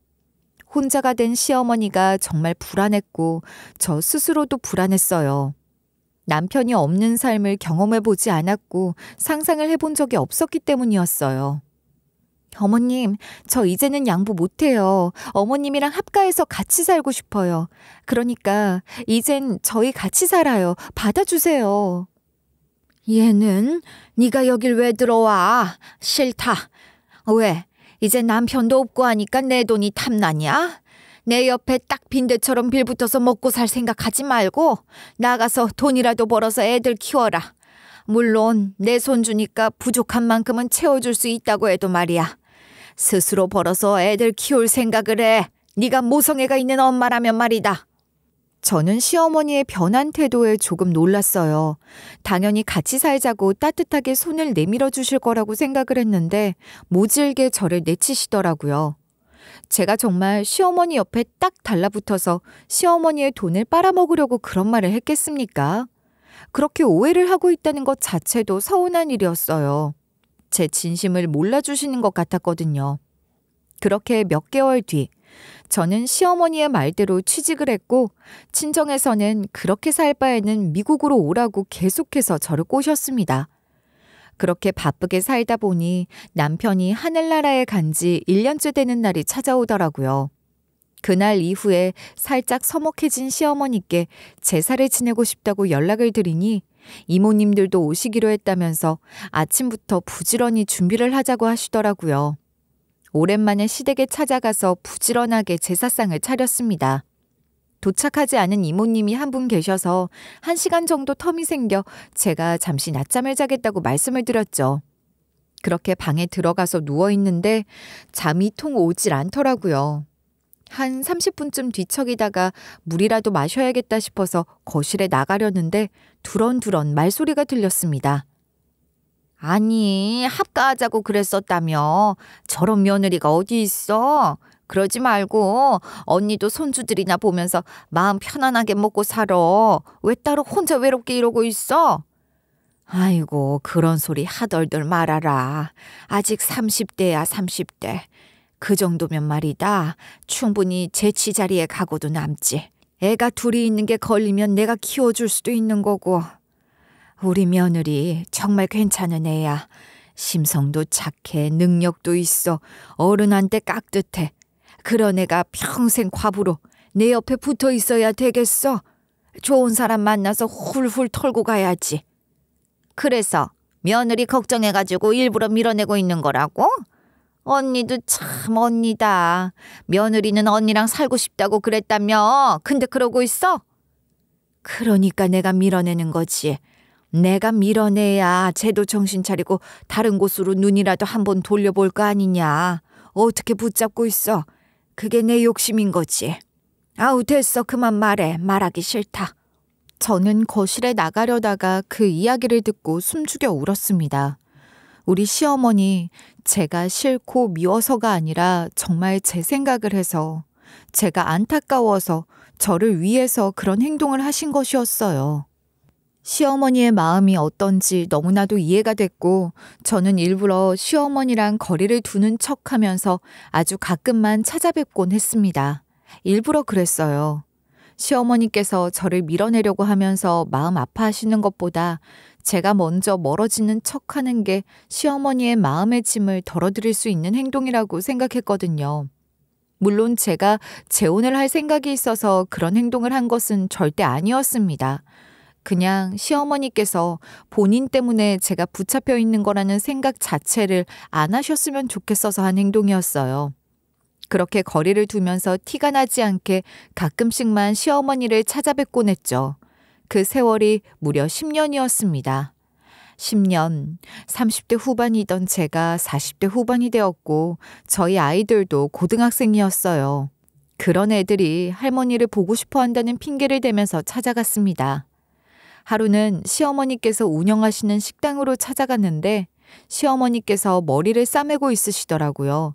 혼자가 된 시어머니가 정말 불안했고 저 스스로도 불안했어요. 남편이 없는 삶을 경험해보지 않았고 상상을 해본 적이 없었기 때문이었어요. 어머님, 저 이제는 양보 못해요. 어머님이랑 합가해서 같이 살고 싶어요. 그러니까 이젠 저희 같이 살아요. 받아주세요. 얘는 네가 여길 왜 들어와? 싫다. 왜? 이제 남편도 없고 하니까 내 돈이 탐나냐? 내 옆에 딱 빈대처럼 빌붙어서 먹고 살 생각하지 말고 나가서 돈이라도 벌어서 애들 키워라. 물론 내 손주니까 부족한 만큼은 채워줄 수 있다고 해도 말이야. 스스로 벌어서 애들 키울 생각을 해. 네가 모성애가 있는 엄마라면 말이다. 저는 시어머니의 변한 태도에 조금 놀랐어요. 당연히 같이 살자고 따뜻하게 손을 내밀어 주실 거라고 생각을 했는데 모질게 저를 내치시더라고요. 제가 정말 시어머니 옆에 딱 달라붙어서 시어머니의 돈을 빨아먹으려고 그런 말을 했겠습니까? 그렇게 오해를 하고 있다는 것 자체도 서운한 일이었어요. 제 진심을 몰라주시는 것 같았거든요. 그렇게 몇 개월 뒤 저는 시어머니의 말대로 취직을 했고 친정에서는 그렇게 살 바에는 미국으로 오라고 계속해서 저를 꼬셨습니다. 그렇게 바쁘게 살다 보니 남편이 하늘나라에 간 지 1년째 되는 날이 찾아오더라고요. 그날 이후에 살짝 서먹해진 시어머니께 제사를 지내고 싶다고 연락을 드리니 이모님들도 오시기로 했다면서 아침부터 부지런히 준비를 하자고 하시더라고요. 오랜만에 시댁에 찾아가서 부지런하게 제사상을 차렸습니다. 도착하지 않은 이모님이 한 분 계셔서 1시간 정도 텀이 생겨 제가 잠시 낮잠을 자겠다고 말씀을 드렸죠. 그렇게 방에 들어가서 누워있는데 잠이 통 오질 않더라고요. 한 30분쯤 뒤척이다가 물이라도 마셔야겠다 싶어서 거실에 나가려는데 두런두런 말소리가 들렸습니다. 아니, 합가하자고 그랬었다며. 저런 며느리가 어디 있어? 그러지 말고 언니도 손주들이나 보면서 마음 편안하게 먹고 살아. 왜 따로 혼자 외롭게 이러고 있어? 아이고, 그런 소리 하덜덜 말아라. 아직 30대야, 30대. 그 정도면 말이다. 충분히 재치 자리에 가고도 남지. 애가 둘이 있는 게 걸리면 내가 키워줄 수도 있는 거고. 우리 며느리 정말 괜찮은 애야. 심성도 착해, 능력도 있어. 어른한테 깍듯해. 그런 애가 평생 과부로 내 옆에 붙어 있어야 되겠어. 좋은 사람 만나서 훌훌 털고 가야지. 그래서 며느리 걱정해가지고 일부러 밀어내고 있는 거라고? 언니도 참 언니다. 며느리는 언니랑 살고 싶다고 그랬다며. 근데 그러고 있어? 그러니까 내가 밀어내는 거지. 내가 밀어내야 쟤도 정신 차리고 다른 곳으로 눈이라도 한번 돌려볼 거 아니냐. 어떻게 붙잡고 있어. 그게 내 욕심인 거지. 아우, 됐어. 그만 말해. 말하기 싫다. 저는 거실에 나가려다가 그 이야기를 듣고 숨죽여 울었습니다. 우리 시어머니, 제가 싫고 미워서가 아니라 정말 제 생각을 해서, 제가 안타까워서 저를 위해서 그런 행동을 하신 것이었어요. 시어머니의 마음이 어떤지 너무나도 이해가 됐고, 저는 일부러 시어머니랑 거리를 두는 척하면서 아주 가끔만 찾아뵙곤 했습니다. 일부러 그랬어요. 시어머니께서 저를 밀어내려고 하면서 마음 아파하시는 것보다 제가 먼저 멀어지는 척하는 게 시어머니의 마음의 짐을 덜어드릴 수 있는 행동이라고 생각했거든요. 물론 제가 재혼을 할 생각이 있어서 그런 행동을 한 것은 절대 아니었습니다. 그냥 시어머니께서 본인 때문에 제가 붙잡혀 있는 거라는 생각 자체를 안 하셨으면 좋겠어서 한 행동이었어요. 그렇게 거리를 두면서 티가 나지 않게 가끔씩만 시어머니를 찾아뵙곤 했죠. 그 세월이 무려 10년이었습니다. 10년, 30대 후반이던 제가 40대 후반이 되었고 저희 아이들도 고등학생이었어요. 그런 애들이 할머니를 보고 싶어 한다는 핑계를 대면서 찾아갔습니다. 하루는 시어머니께서 운영하시는 식당으로 찾아갔는데 시어머니께서 머리를 싸매고 있으시더라고요.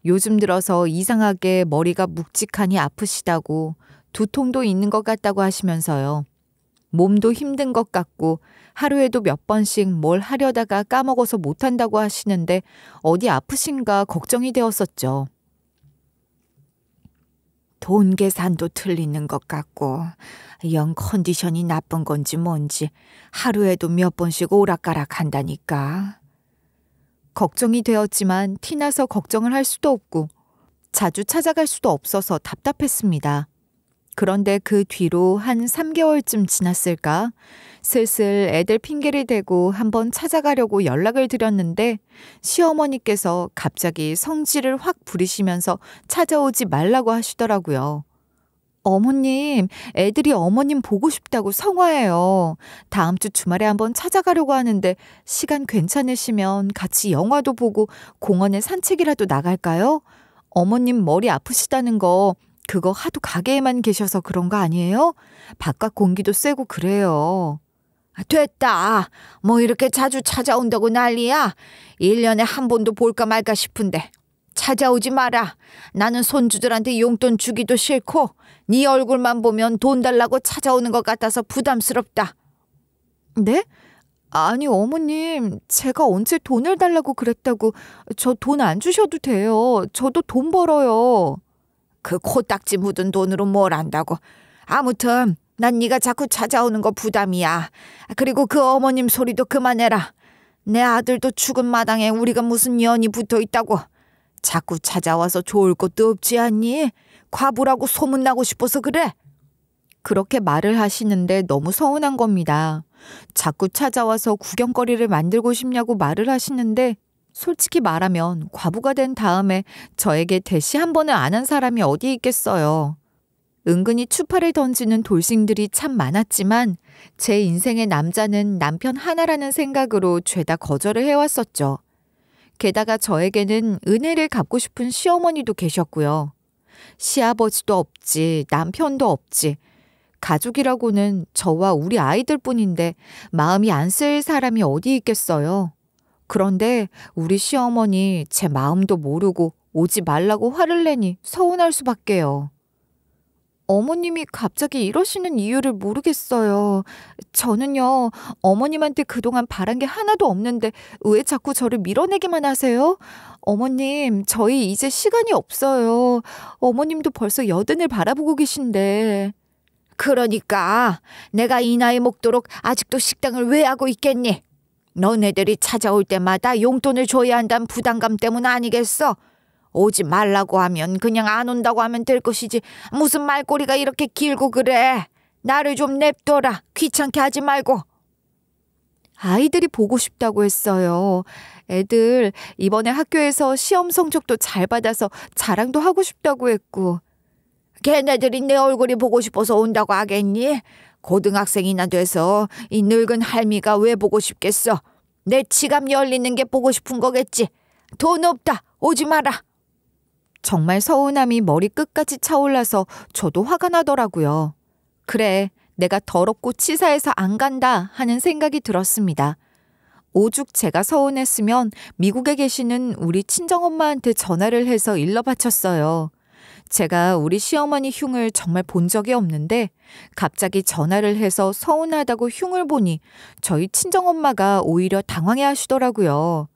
요즘 들어서 이상하게 머리가 묵직하니 아프시다고, 두통도 있는 것 같다고 하시면서요. 몸도 힘든 것 같고 하루에도 몇 번씩 뭘 하려다가 까먹어서 못한다고 하시는데 어디 아프신가 걱정이 되었었죠. 돈 계산도 틀리는 것 같고 영 컨디션이 나쁜 건지 뭔지 하루에도 몇 번씩 오락가락 한다니까. 걱정이 되었지만 티나서 걱정을 할 수도 없고 자주 찾아갈 수도 없어서 답답했습니다. 그런데 그 뒤로 한 3개월쯤 지났을까? 슬슬 애들 핑계를 대고 한번 찾아가려고 연락을 드렸는데 시어머니께서 갑자기 성질을 확 부리시면서 찾아오지 말라고 하시더라고요. 어머님, 애들이 어머님 보고 싶다고 성화해요. 다음 주 주말에 한번 찾아가려고 하는데 시간 괜찮으시면 같이 영화도 보고 공원에 산책이라도 나갈까요? 어머님 머리 아프시다는 거 그거 하도 가게에만 계셔서 그런 거 아니에요? 바깥 공기도 쐬고 그래요. 됐다. 뭐 이렇게 자주 찾아온다고 난리야. 1년에 한 번도 볼까 말까 싶은데. 찾아오지 마라. 나는 손주들한테 용돈 주기도 싫고 네 얼굴만 보면 돈 달라고 찾아오는 것 같아서 부담스럽다. 네? 아니 어머님, 제가 언제 돈을 달라고 그랬다고. 저 돈 안 주셔도 돼요. 저도 돈 벌어요. 그 코딱지 묻은 돈으로 뭘 안다고. 아무튼 난 네가 자꾸 찾아오는 거 부담이야. 그리고 그 어머님 소리도 그만해라. 내 아들도 죽은 마당에 우리가 무슨 연이 붙어 있다고. 자꾸 찾아와서 좋을 것도 없지 않니? 과부라고 소문나고 싶어서 그래. 그렇게 말을 하시는데 너무 서운한 겁니다. 자꾸 찾아와서 구경거리를 만들고 싶냐고 말을 하시는데 솔직히 말하면 과부가 된 다음에 저에게 대시 한 번을 안 한 사람이 어디 있겠어요. 은근히 추파를 던지는 돌싱들이 참 많았지만 제 인생의 남자는 남편 하나라는 생각으로 죄다 거절을 해왔었죠. 게다가 저에게는 은혜를 갚고 싶은 시어머니도 계셨고요. 시아버지도 없지, 남편도 없지. 가족이라고는 저와 우리 아이들 뿐인데 마음이 안 쓰일 사람이 어디 있겠어요. 그런데 우리 시어머니 제 마음도 모르고 오지 말라고 화를 내니 서운할 수밖에요. 어머님이 갑자기 이러시는 이유를 모르겠어요. 저는요, 어머님한테 그동안 바란 게 하나도 없는데 왜 자꾸 저를 밀어내기만 하세요? 어머님, 저희 이제 시간이 없어요. 어머님도 벌써 여든을 바라보고 계신데. 그러니까 내가 이 나이 먹도록 아직도 식당을 왜 하고 있겠니? 너네들이 찾아올 때마다 용돈을 줘야 한다는 부담감 때문 아니겠어? 오지 말라고 하면 그냥 안 온다고 하면 될 것이지 무슨 말꼬리가 이렇게 길고 그래. 나를 좀 냅둬라. 귀찮게 하지 말고. 아이들이 보고 싶다고 했어요. 애들 이번에 학교에서 시험 성적도 잘 받아서 자랑도 하고 싶다고 했고. 걔네들이 내 얼굴이 보고 싶어서 온다고 하겠니? 고등학생이나 돼서 이 늙은 할미가 왜 보고 싶겠어? 내 지갑 열리는 게 보고 싶은 거겠지. 돈 없다. 오지 마라. 정말 서운함이 머리 끝까지 차올라서 저도 화가 나더라고요. 그래, 내가 더럽고 치사해서 안 간다 하는 생각이 들었습니다. 오죽 제가 서운했으면 미국에 계시는 우리 친정엄마한테 전화를 해서 일러 바쳤어요. 제가 우리 시어머니 흉을 정말 본 적이 없는데 갑자기 전화를 해서 서운하다고 흉을 보니 저희 친정엄마가 오히려 당황해 하시더라고요.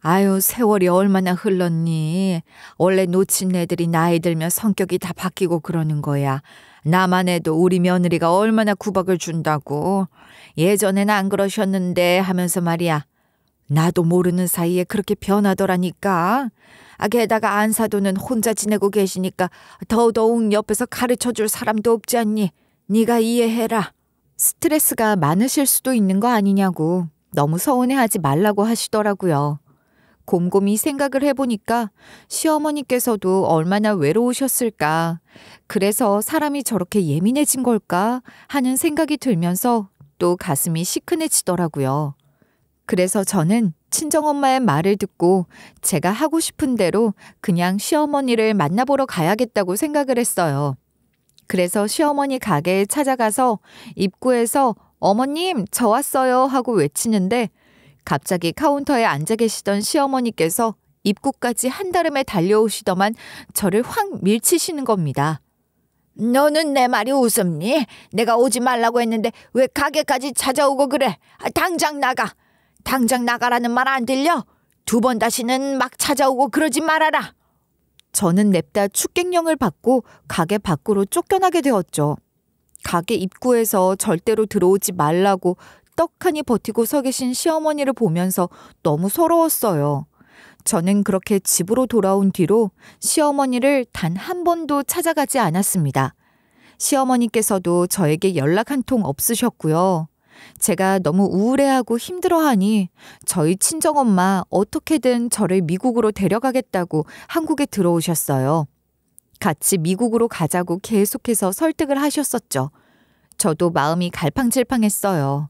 아유, 세월이 얼마나 흘렀니? 원래 놓친 애들이 나이 들면 성격이 다 바뀌고 그러는 거야. 나만 해도 우리 며느리가 얼마나 구박을 준다고. 예전엔 안 그러셨는데 하면서 말이야. 나도 모르는 사이에 그렇게 변하더라니까. 게다가 안사도는 혼자 지내고 계시니까 더더욱 옆에서 가르쳐줄 사람도 없지 않니? 네가 이해해라. 스트레스가 많으실 수도 있는 거 아니냐고 너무 서운해하지 말라고 하시더라고요. 곰곰이 생각을 해보니까 시어머니께서도 얼마나 외로우셨을까. 그래서 사람이 저렇게 예민해진 걸까 하는 생각이 들면서 또 가슴이 시큰해지더라고요. 그래서 저는 친정엄마의 말을 듣고 제가 하고 싶은 대로 그냥 시어머니를 만나보러 가야겠다고 생각을 했어요. 그래서 시어머니 가게에 찾아가서 입구에서 어머님, 저 왔어요 하고 외치는데 갑자기 카운터에 앉아 계시던 시어머니께서 입구까지 한달음에 달려오시더만 저를 확 밀치시는 겁니다. 너는 내 말이 우습니? 내가 오지 말라고 했는데 왜 가게까지 찾아오고 그래? 당장 나가. 당장 나가라는 말 안 들려? 2번 다시는 막 찾아오고 그러지 말아라. 저는 냅다 축객령을 받고 가게 밖으로 쫓겨나게 되었죠. 가게 입구에서 절대로 들어오지 말라고 떡하니 버티고 서 계신 시어머니를 보면서 너무 서러웠어요. 저는 그렇게 집으로 돌아온 뒤로 시어머니를 단 한 번도 찾아가지 않았습니다. 시어머니께서도 저에게 연락 한 통 없으셨고요. 제가 너무 우울해하고 힘들어하니 저희 친정엄마 어떻게든 저를 미국으로 데려가겠다고 한국에 들어오셨어요. 같이 미국으로 가자고 계속해서 설득을 하셨었죠. 저도 마음이 갈팡질팡했어요.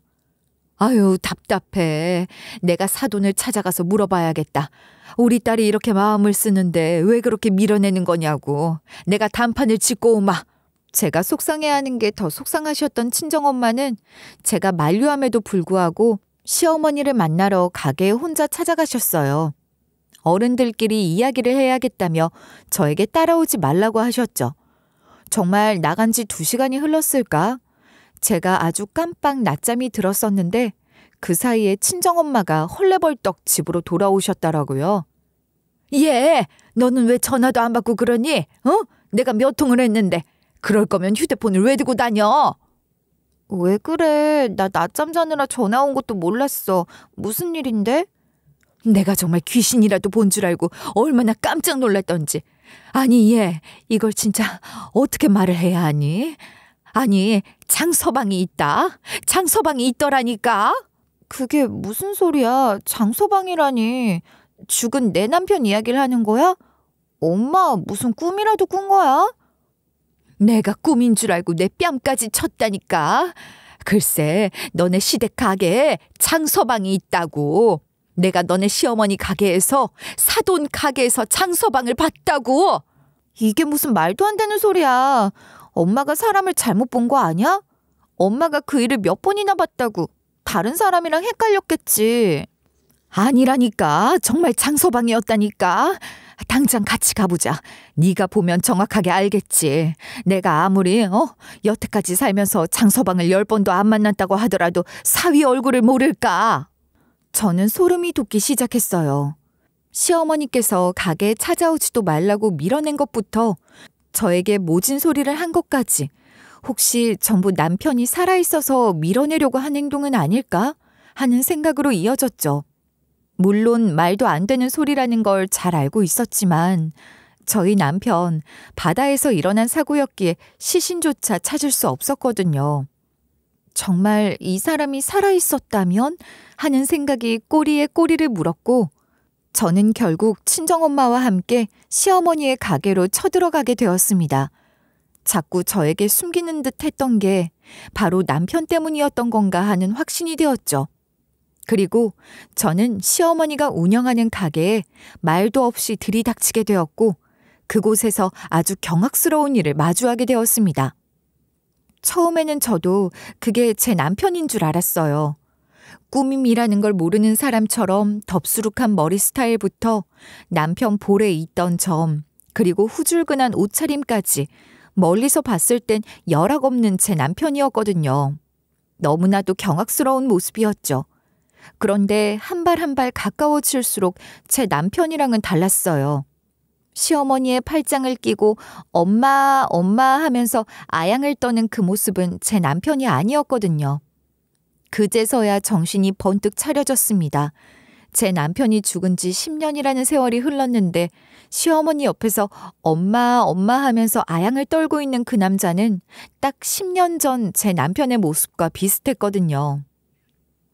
아유, 답답해. 내가 사돈을 찾아가서 물어봐야겠다. 우리 딸이 이렇게 마음을 쓰는데 왜 그렇게 밀어내는 거냐고. 내가 단판을 짓고 오마. 제가 속상해하는 게 더 속상하셨던 친정엄마는 제가 만류함에도 불구하고 시어머니를 만나러 가게에 혼자 찾아가셨어요. 어른들끼리 이야기를 해야겠다며 저에게 따라오지 말라고 하셨죠. 정말 나간 지 2시간이 흘렀을까? 제가 아주 깜빡 낮잠이 들었었는데 그 사이에 친정엄마가 헐레벌떡 집으로 돌아오셨더라고요. 얘, 너는 왜 전화도 안 받고 그러니? 내가 몇 통을 했는데. 그럴 거면 휴대폰을 왜 들고 다녀? 왜 그래? 나 낮잠 자느라 전화 온 것도 몰랐어. 무슨 일인데? 내가 정말 귀신이라도 본 줄 알고 얼마나 깜짝 놀랐던지. 아니 얘, 이걸 진짜 어떻게 말을 해야 하니? 아니, 장서방이 있다. 장서방이 있더라니까. 그게 무슨 소리야? 장서방이라니. 죽은 내 남편 이야기를 하는 거야? 엄마, 무슨 꿈이라도 꾼 거야? 내가 꿈인 줄 알고 내 뺨까지 쳤다니까. 글쎄, 너네 시댁 가게에 장서방이 있다고. 내가 너네 시어머니 가게에서 사돈 가게에서 장서방을 봤다고. 이게 무슨 말도 안 되는 소리야. 엄마가 사람을 잘못 본 거 아니야? 엄마가 그 일을 몇 번이나 봤다고. 다른 사람이랑 헷갈렸겠지. 아니라니까. 정말 장서방이었다니까. 당장 같이 가보자. 네가 보면 정확하게 알겠지. 내가 아무리 여태까지 살면서 장서방을 10번도 안 만났다고 하더라도 사위 얼굴을 모를까? 저는 소름이 돋기 시작했어요. 시어머니께서 가게에 찾아오지도 말라고 밀어낸 것부터 저에게 모진 소리를 한 것까지 혹시 전부 남편이 살아있어서 밀어내려고 한 행동은 아닐까 하는 생각으로 이어졌죠. 물론 말도 안 되는 소리라는 걸 잘 알고 있었지만 저희 남편 바다에서 일어난 사고였기에 시신조차 찾을 수 없었거든요. 정말 이 사람이 살아있었다면 하는 생각이 꼬리에 꼬리를 물었고 저는 결국 친정엄마와 함께 시어머니의 가게로 쳐들어가게 되었습니다. 자꾸 저에게 숨기는 듯 했던 게 바로 남편 때문이었던 건가 하는 확신이 되었죠. 그리고 저는 시어머니가 운영하는 가게에 말도 없이 들이닥치게 되었고 그곳에서 아주 경악스러운 일을 마주하게 되었습니다. 처음에는 저도 그게 제 남편인 줄 알았어요. 꾸밈이라는 걸 모르는 사람처럼 덥수룩한 머리 스타일부터 남편 볼에 있던 점, 그리고 후줄근한 옷차림까지 멀리서 봤을 땐 열악 없는 제 남편이었거든요. 너무나도 경악스러운 모습이었죠. 그런데 한 발 한 발 가까워질수록 제 남편이랑은 달랐어요. 시어머니의 팔짱을 끼고 엄마, 엄마 하면서 아양을 떠는 그 모습은 제 남편이 아니었거든요. 그제서야 정신이 번뜩 차려졌습니다. 제 남편이 죽은 지 10년이라는 세월이 흘렀는데 시어머니 옆에서 엄마, 엄마 하면서 아양을 떨고 있는 그 남자는 딱 10년 전 제 남편의 모습과 비슷했거든요.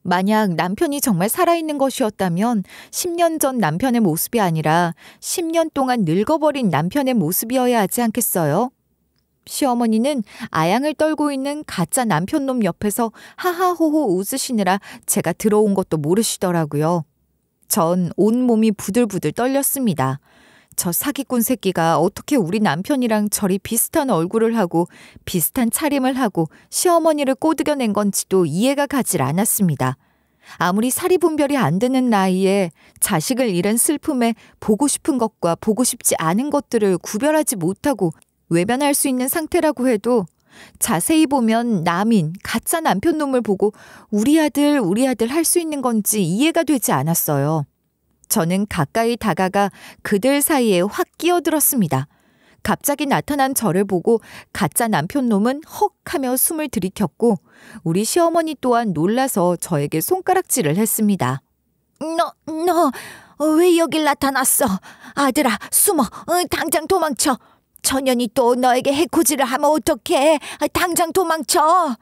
만약 남편이 정말 살아있는 것이었다면 10년 전 남편의 모습이 아니라 10년 동안 늙어버린 남편의 모습이어야 하지 않겠어요? 시어머니는 아양을 떨고 있는 가짜 남편놈 옆에서 하하호호 웃으시느라 제가 들어온 것도 모르시더라고요. 전 온몸이 부들부들 떨렸습니다. 저 사기꾼 새끼가 어떻게 우리 남편이랑 저리 비슷한 얼굴을 하고 비슷한 차림을 하고 시어머니를 꼬드겨낸 건지도 이해가 가질 않았습니다. 아무리 사리분별이 안 되는 나이에 자식을 잃은 슬픔에 보고 싶은 것과 보고 싶지 않은 것들을 구별하지 못하고 외면할 수 있는 상태라고 해도 자세히 보면 남인, 가짜 남편놈을 보고 우리 아들 할 수 있는 건지 이해가 되지 않았어요. 저는 가까이 다가가 그들 사이에 확 끼어들었습니다. 갑자기 나타난 저를 보고 가짜 남편놈은 헉 하며 숨을 들이켰고 우리 시어머니 또한 놀라서 저에게 손가락질을 했습니다. 너 왜 여길 나타났어? 아들아 숨어. 당장 도망쳐. 천연이 또 너에게 해코지를 하면 어떡해. 당장 도망쳐.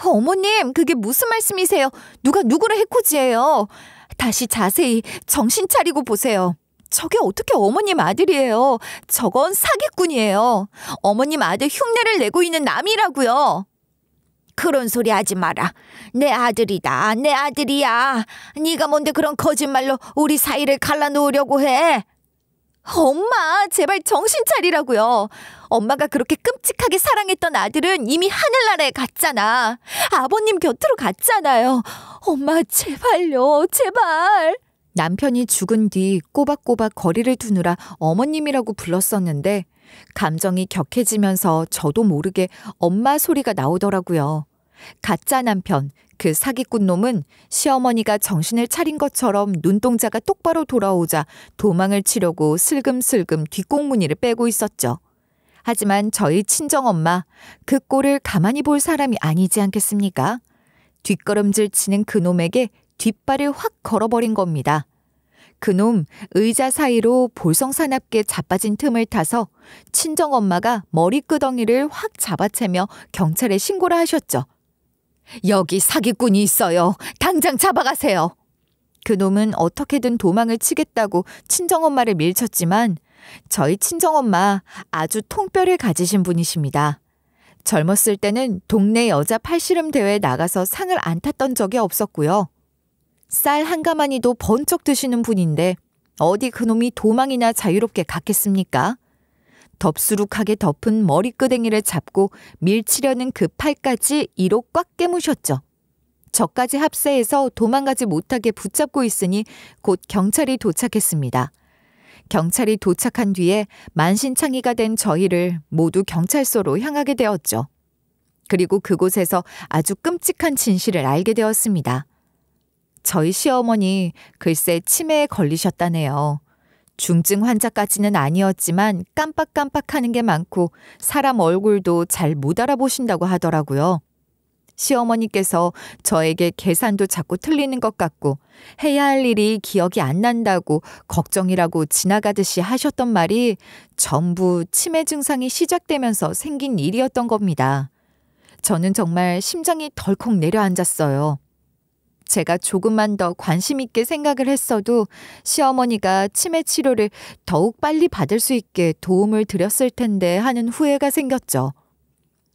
어머님 그게 무슨 말씀이세요? 누가 누구를 해코지해요? 다시 자세히 정신 차리고 보세요. 저게 어떻게 어머님 아들이에요. 저건 사기꾼이에요. 어머님 아들 흉내를 내고 있는 남이라고요. 그런 소리 하지 마라. 내 아들이다. 내 아들이야. 네가 뭔데 그런 거짓말로 우리 사이를 갈라놓으려고 해. 엄마 제발 정신 차리라고요. 엄마가 그렇게 끔찍하게 사랑했던 아들은 이미 하늘나라에 갔잖아. 아버님 곁으로 갔잖아요. 엄마 제발요 제발. 남편이 죽은 뒤 꼬박꼬박 거리를 두느라 어머님이라고 불렀었는데 감정이 격해지면서 저도 모르게 엄마 소리가 나오더라고요. 가짜 남편, 그 사기꾼 놈은 시어머니가 정신을 차린 것처럼 눈동자가 똑바로 돌아오자 도망을 치려고 슬금슬금 뒷공무니를 빼고 있었죠. 하지만 저희 친정엄마, 그 꼴을 가만히 볼 사람이 아니지 않겠습니까? 뒷걸음질 치는 그놈에게 뒷발을 확 걸어버린 겁니다. 그놈 의자 사이로 볼성사납게 자빠진 틈을 타서 친정엄마가 머리끄덩이를 확 잡아채며 경찰에 신고를 하셨죠. 여기 사기꾼이 있어요. 당장 잡아가세요. 그놈은 어떻게든 도망을 치겠다고 친정엄마를 밀쳤지만 저희 친정엄마 아주 통뼈를 가지신 분이십니다. 젊었을 때는 동네 여자 팔씨름 대회에 나가서 상을 안 탔던 적이 없었고요. 쌀 한 가마니도 번쩍 드시는 분인데 어디 그놈이 도망이나 자유롭게 갔겠습니까? 덥수룩하게 덮은 머리끄댕이를 잡고 밀치려는 그 팔까지 이로 꽉 깨무셨죠. 저까지 합세해서 도망가지 못하게 붙잡고 있으니 곧 경찰이 도착했습니다. 경찰이 도착한 뒤에 만신창이가 된 저희를 모두 경찰서로 향하게 되었죠. 그리고 그곳에서 아주 끔찍한 진실을 알게 되었습니다. 저희 시어머니 글쎄 치매에 걸리셨다네요. 중증 환자까지는 아니었지만 깜빡깜빡하는 게 많고 사람 얼굴도 잘 못 알아보신다고 하더라고요. 시어머니께서 저에게 계산도 자꾸 틀리는 것 같고 해야 할 일이 기억이 안 난다고 걱정이라고 지나가듯이 하셨던 말이 전부 치매 증상이 시작되면서 생긴 일이었던 겁니다. 저는 정말 심장이 덜컥 내려앉았어요. 제가 조금만 더 관심 있게 생각을 했어도 시어머니가 치매 치료를 더욱 빨리 받을 수 있게 도움을 드렸을 텐데 하는 후회가 생겼죠.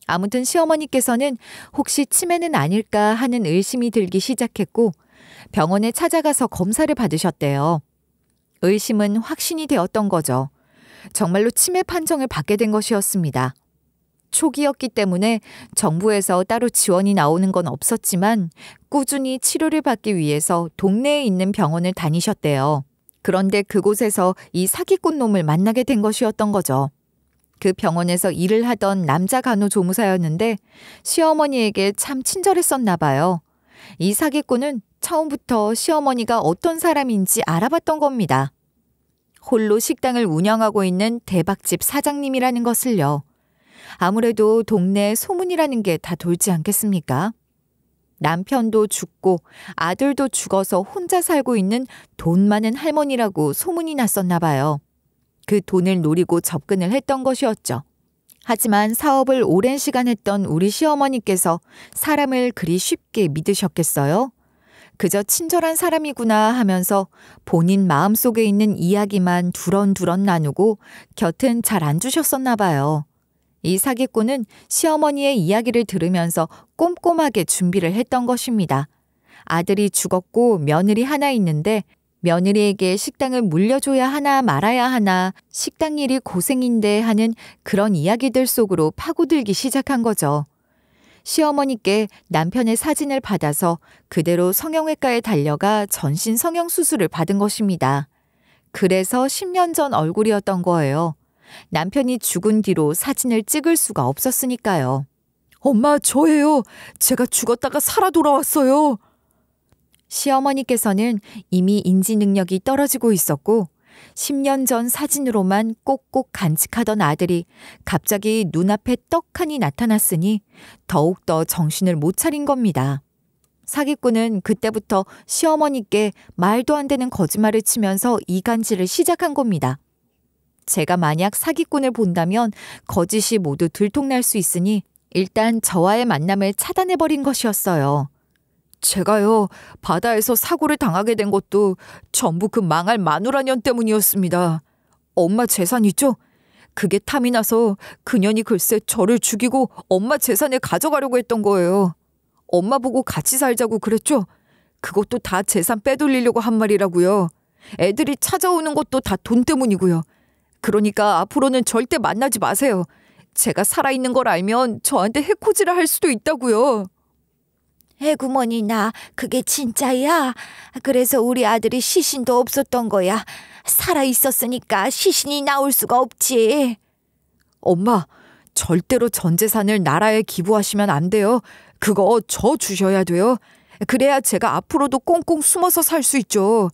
아무튼 시어머니께서는 혹시 치매는 아닐까 하는 의심이 들기 시작했고 병원에 찾아가서 검사를 받으셨대요. 의심은 확신이 되었던 거죠. 정말로 치매 판정을 받게 된 것이었습니다. 초기였기 때문에 정부에서 따로 지원이 나오는 건 없었지만 꾸준히 치료를 받기 위해서 동네에 있는 병원을 다니셨대요. 그런데 그곳에서 이 사기꾼 놈을 만나게 된 것이었던 거죠. 그 병원에서 일을 하던 남자 간호조무사였는데 시어머니에게 참 친절했었나 봐요. 이 사기꾼은 처음부터 시어머니가 어떤 사람인지 알아봤던 겁니다. 홀로 식당을 운영하고 있는 대박집 사장님이라는 것을요. 아무래도 동네에 소문이라는 게 다 돌지 않겠습니까? 남편도 죽고 아들도 죽어서 혼자 살고 있는 돈 많은 할머니라고 소문이 났었나 봐요. 그 돈을 노리고 접근을 했던 것이었죠. 하지만 사업을 오랜 시간 했던 우리 시어머니께서 사람을 그리 쉽게 믿으셨겠어요? 그저 친절한 사람이구나 하면서 본인 마음속에 있는 이야기만 두런두런 나누고 곁은 잘 안 주셨었나 봐요. 이 사기꾼은 시어머니의 이야기를 들으면서 꼼꼼하게 준비를 했던 것입니다. 아들이 죽었고 며느리 하나 있는데 며느리에게 식당을 물려줘야 하나 말아야 하나 식당 일이 고생인데 하는 그런 이야기들 속으로 파고들기 시작한 거죠. 시어머니께 남편의 사진을 받아서 그대로 성형외과에 달려가 전신 성형수술을 받은 것입니다. 그래서 10년 전 얼굴이었던 거예요. 남편이 죽은 뒤로 사진을 찍을 수가 없었으니까요. 엄마, 저예요. 제가 죽었다가 살아 돌아왔어요. 시어머니께서는 이미 인지 능력이 떨어지고 있었고 10년 전 사진으로만 꼭꼭 간직하던 아들이 갑자기 눈앞에 떡하니 나타났으니 더욱더 정신을 못 차린 겁니다. 사기꾼은 그때부터 시어머니께 말도 안 되는 거짓말을 치면서 이간질을 시작한 겁니다. 제가 만약 사기꾼을 본다면 거짓이 모두 들통날 수 있으니 일단 저와의 만남을 차단해버린 것이었어요. 제가요, 바다에서 사고를 당하게 된 것도 전부 그 망할 마누라년 때문이었습니다. 엄마 재산 있죠? 그게 탐이 나서 그년이 글쎄 저를 죽이고 엄마 재산을 가져가려고 했던 거예요. 엄마 보고 같이 살자고 그랬죠? 그것도 다 재산 빼돌리려고 한 말이라고요. 애들이 찾아오는 것도 다 돈 때문이고요. 그러니까 앞으로는 절대 만나지 마세요. 제가 살아있는 걸 알면 저한테 해코지를 할 수도 있다고요. 애구머니, 나 그게 진짜야? 그래서 우리 아들이 시신도 없었던 거야. 살아있었으니까 시신이 나올 수가 없지. 엄마, 절대로 전 재산을 나라에 기부하시면 안 돼요. 그거 저 주셔야 돼요. 그래야 제가 앞으로도 꽁꽁 숨어서 살 수 있죠.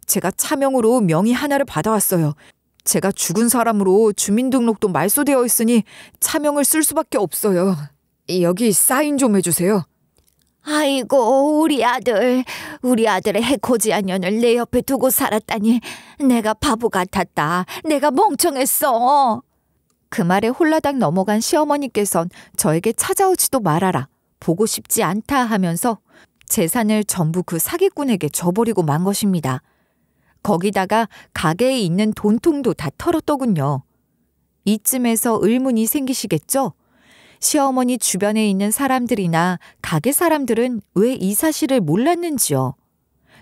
제가 차명으로 명의 하나를 받아왔어요. 제가 죽은 사람으로 주민등록도 말소되어 있으니 차명을 쓸 수밖에 없어요. 여기 사인 좀 해주세요. 아이고, 우리 아들의 해코지한 년을 내 옆에 두고 살았다니 내가 바보 같았다. 내가 멍청했어. 그 말에 홀라당 넘어간 시어머니께선 저에게 찾아오지도 말아라, 보고 싶지 않다 하면서 재산을 전부 그 사기꾼에게 줘버리고 만 것입니다. 거기다가 가게에 있는 돈통도 다 털었더군요. 이쯤에서 의문이 생기시겠죠? 시어머니 주변에 있는 사람들이나 가게 사람들은 왜 이 사실을 몰랐는지요?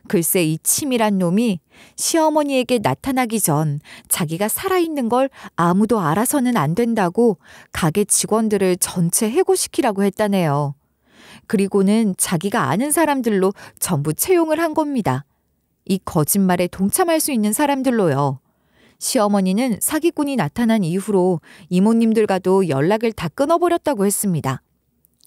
글쎄 이 치밀한 놈이 시어머니에게 나타나기 전 자기가 살아있는 걸 아무도 알아서는 안 된다고 가게 직원들을 전체 해고시키라고 했다네요. 그리고는 자기가 아는 사람들로 전부 채용을 한 겁니다. 이 거짓말에 동참할 수 있는 사람들로요. 시어머니는 사기꾼이 나타난 이후로 이모님들과도 연락을 다 끊어버렸다고 했습니다.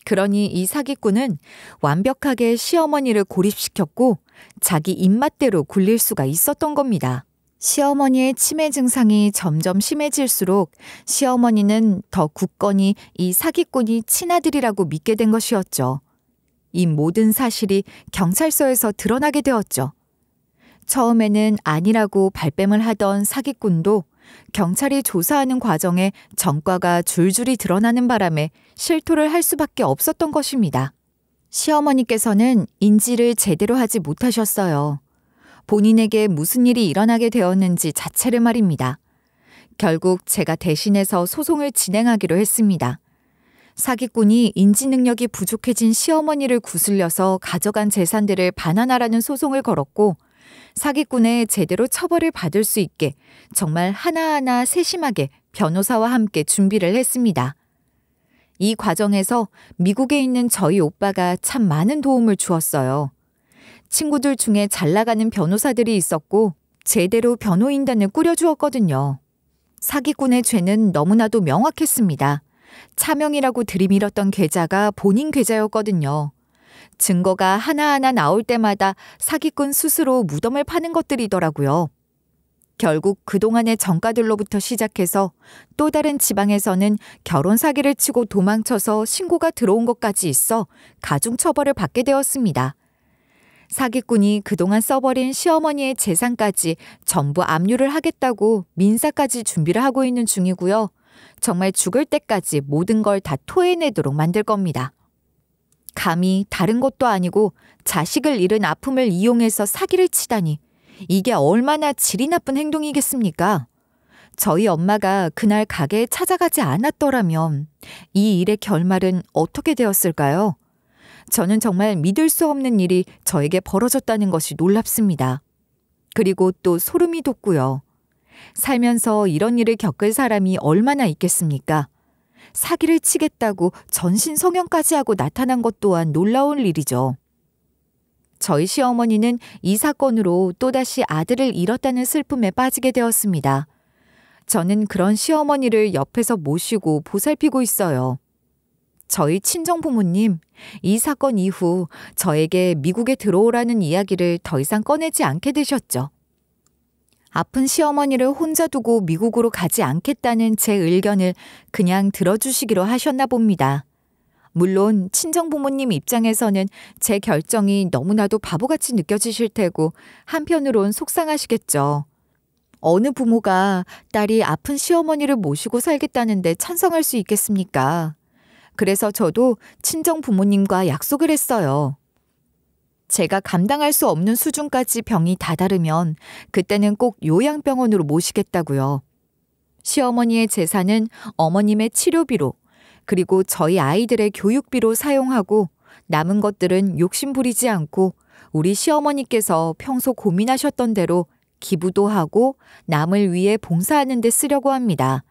그러니 이 사기꾼은 완벽하게 시어머니를 고립시켰고 자기 입맛대로 굴릴 수가 있었던 겁니다. 시어머니의 치매 증상이 점점 심해질수록 시어머니는 더 굳건히 이 사기꾼이 친아들이라고 믿게 된 것이었죠. 이 모든 사실이 경찰서에서 드러나게 되었죠. 처음에는 아니라고 발뺌을 하던 사기꾼도 경찰이 조사하는 과정에 전과가 줄줄이 드러나는 바람에 실토를 할 수밖에 없었던 것입니다. 시어머니께서는 인지를 제대로 하지 못하셨어요. 본인에게 무슨 일이 일어나게 되었는지 자체를 말입니다. 결국 제가 대신해서 소송을 진행하기로 했습니다. 사기꾼이 인지 능력이 부족해진 시어머니를 구슬려서 가져간 재산들을 반환하라는 소송을 걸었고 사기꾼의 제대로 처벌을 받을 수 있게 정말 하나하나 세심하게 변호사와 함께 준비를 했습니다. 이 과정에서 미국에 있는 저희 오빠가 참 많은 도움을 주었어요. 친구들 중에 잘 나가는 변호사들이 있었고 제대로 변호인단을 꾸려주었거든요. 사기꾼의 죄는 너무나도 명확했습니다. 차명이라고 들이밀었던 계좌가 본인 계좌였거든요. 증거가 하나하나 나올 때마다 사기꾼 스스로 무덤을 파는 것들이더라고요. 결국 그동안의 전가들로부터 시작해서 또 다른 지방에서는 결혼 사기를 치고 도망쳐서 신고가 들어온 것까지 있어 가중처벌을 받게 되었습니다. 사기꾼이 그동안 써버린 시어머니의 재산까지 전부 압류를 하겠다고 민사까지 준비를 하고 있는 중이고요. 정말 죽을 때까지 모든 걸 다 토해내도록 만들 겁니다. 감히 다른 것도 아니고 자식을 잃은 아픔을 이용해서 사기를 치다니 이게 얼마나 질이 나쁜 행동이겠습니까? 저희 엄마가 그날 가게에 찾아가지 않았더라면 이 일의 결말은 어떻게 되었을까요? 저는 정말 믿을 수 없는 일이 저에게 벌어졌다는 것이 놀랍습니다. 그리고 또 소름이 돋고요. 살면서 이런 일을 겪을 사람이 얼마나 있겠습니까? 사기를 치겠다고 전신 성형까지 하고 나타난 것 또한 놀라운 일이죠. 저희 시어머니는 이 사건으로 또다시 아들을 잃었다는 슬픔에 빠지게 되었습니다. 저는 그런 시어머니를 옆에서 모시고 보살피고 있어요. 저희 친정 부모님, 이 사건 이후 저에게 미국에 들어오라는 이야기를 더 이상 꺼내지 않게 되셨죠. 아픈 시어머니를 혼자 두고 미국으로 가지 않겠다는 제 의견을 그냥 들어주시기로 하셨나 봅니다. 물론 친정 부모님 입장에서는 제 결정이 너무나도 바보같이 느껴지실 테고 한편으론 속상하시겠죠. 어느 부모가 딸이 아픈 시어머니를 모시고 살겠다는데 찬성할 수 있겠습니까? 그래서 저도 친정 부모님과 약속을 했어요. 제가 감당할 수 없는 수준까지 병이 다다르면 그때는 꼭 요양병원으로 모시겠다고요. 시어머니의 재산은 어머님의 치료비로 그리고 저희 아이들의 교육비로 사용하고 남은 것들은 욕심 부리지 않고 우리 시어머니께서 평소 고민하셨던 대로 기부도 하고 남을 위해 봉사하는 데 쓰려고 합니다.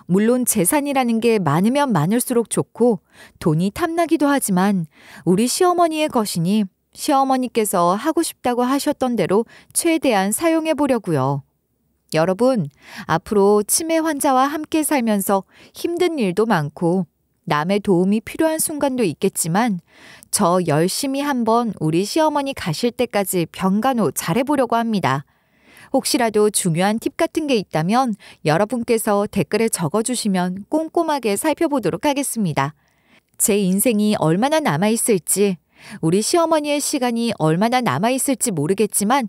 물론 재산이라는 게 많으면 많을수록 좋고 돈이 탐나기도 하지만 우리 시어머니의 것이니 시어머니께서 하고 싶다고 하셨던 대로 최대한 사용해 보려고요. 여러분, 앞으로 치매 환자와 함께 살면서 힘든 일도 많고 남의 도움이 필요한 순간도 있겠지만 저 열심히 한번 우리 시어머니 가실 때까지 병간호 잘해보려고 합니다. 혹시라도 중요한 팁 같은 게 있다면 여러분께서 댓글에 적어주시면 꼼꼼하게 살펴보도록 하겠습니다. 제 인생이 얼마나 남아있을지 우리 시어머니의 시간이 얼마나 남아있을지 모르겠지만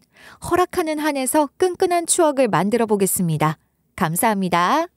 허락하는 한에서 끈끈한 추억을 만들어 보겠습니다. 감사합니다.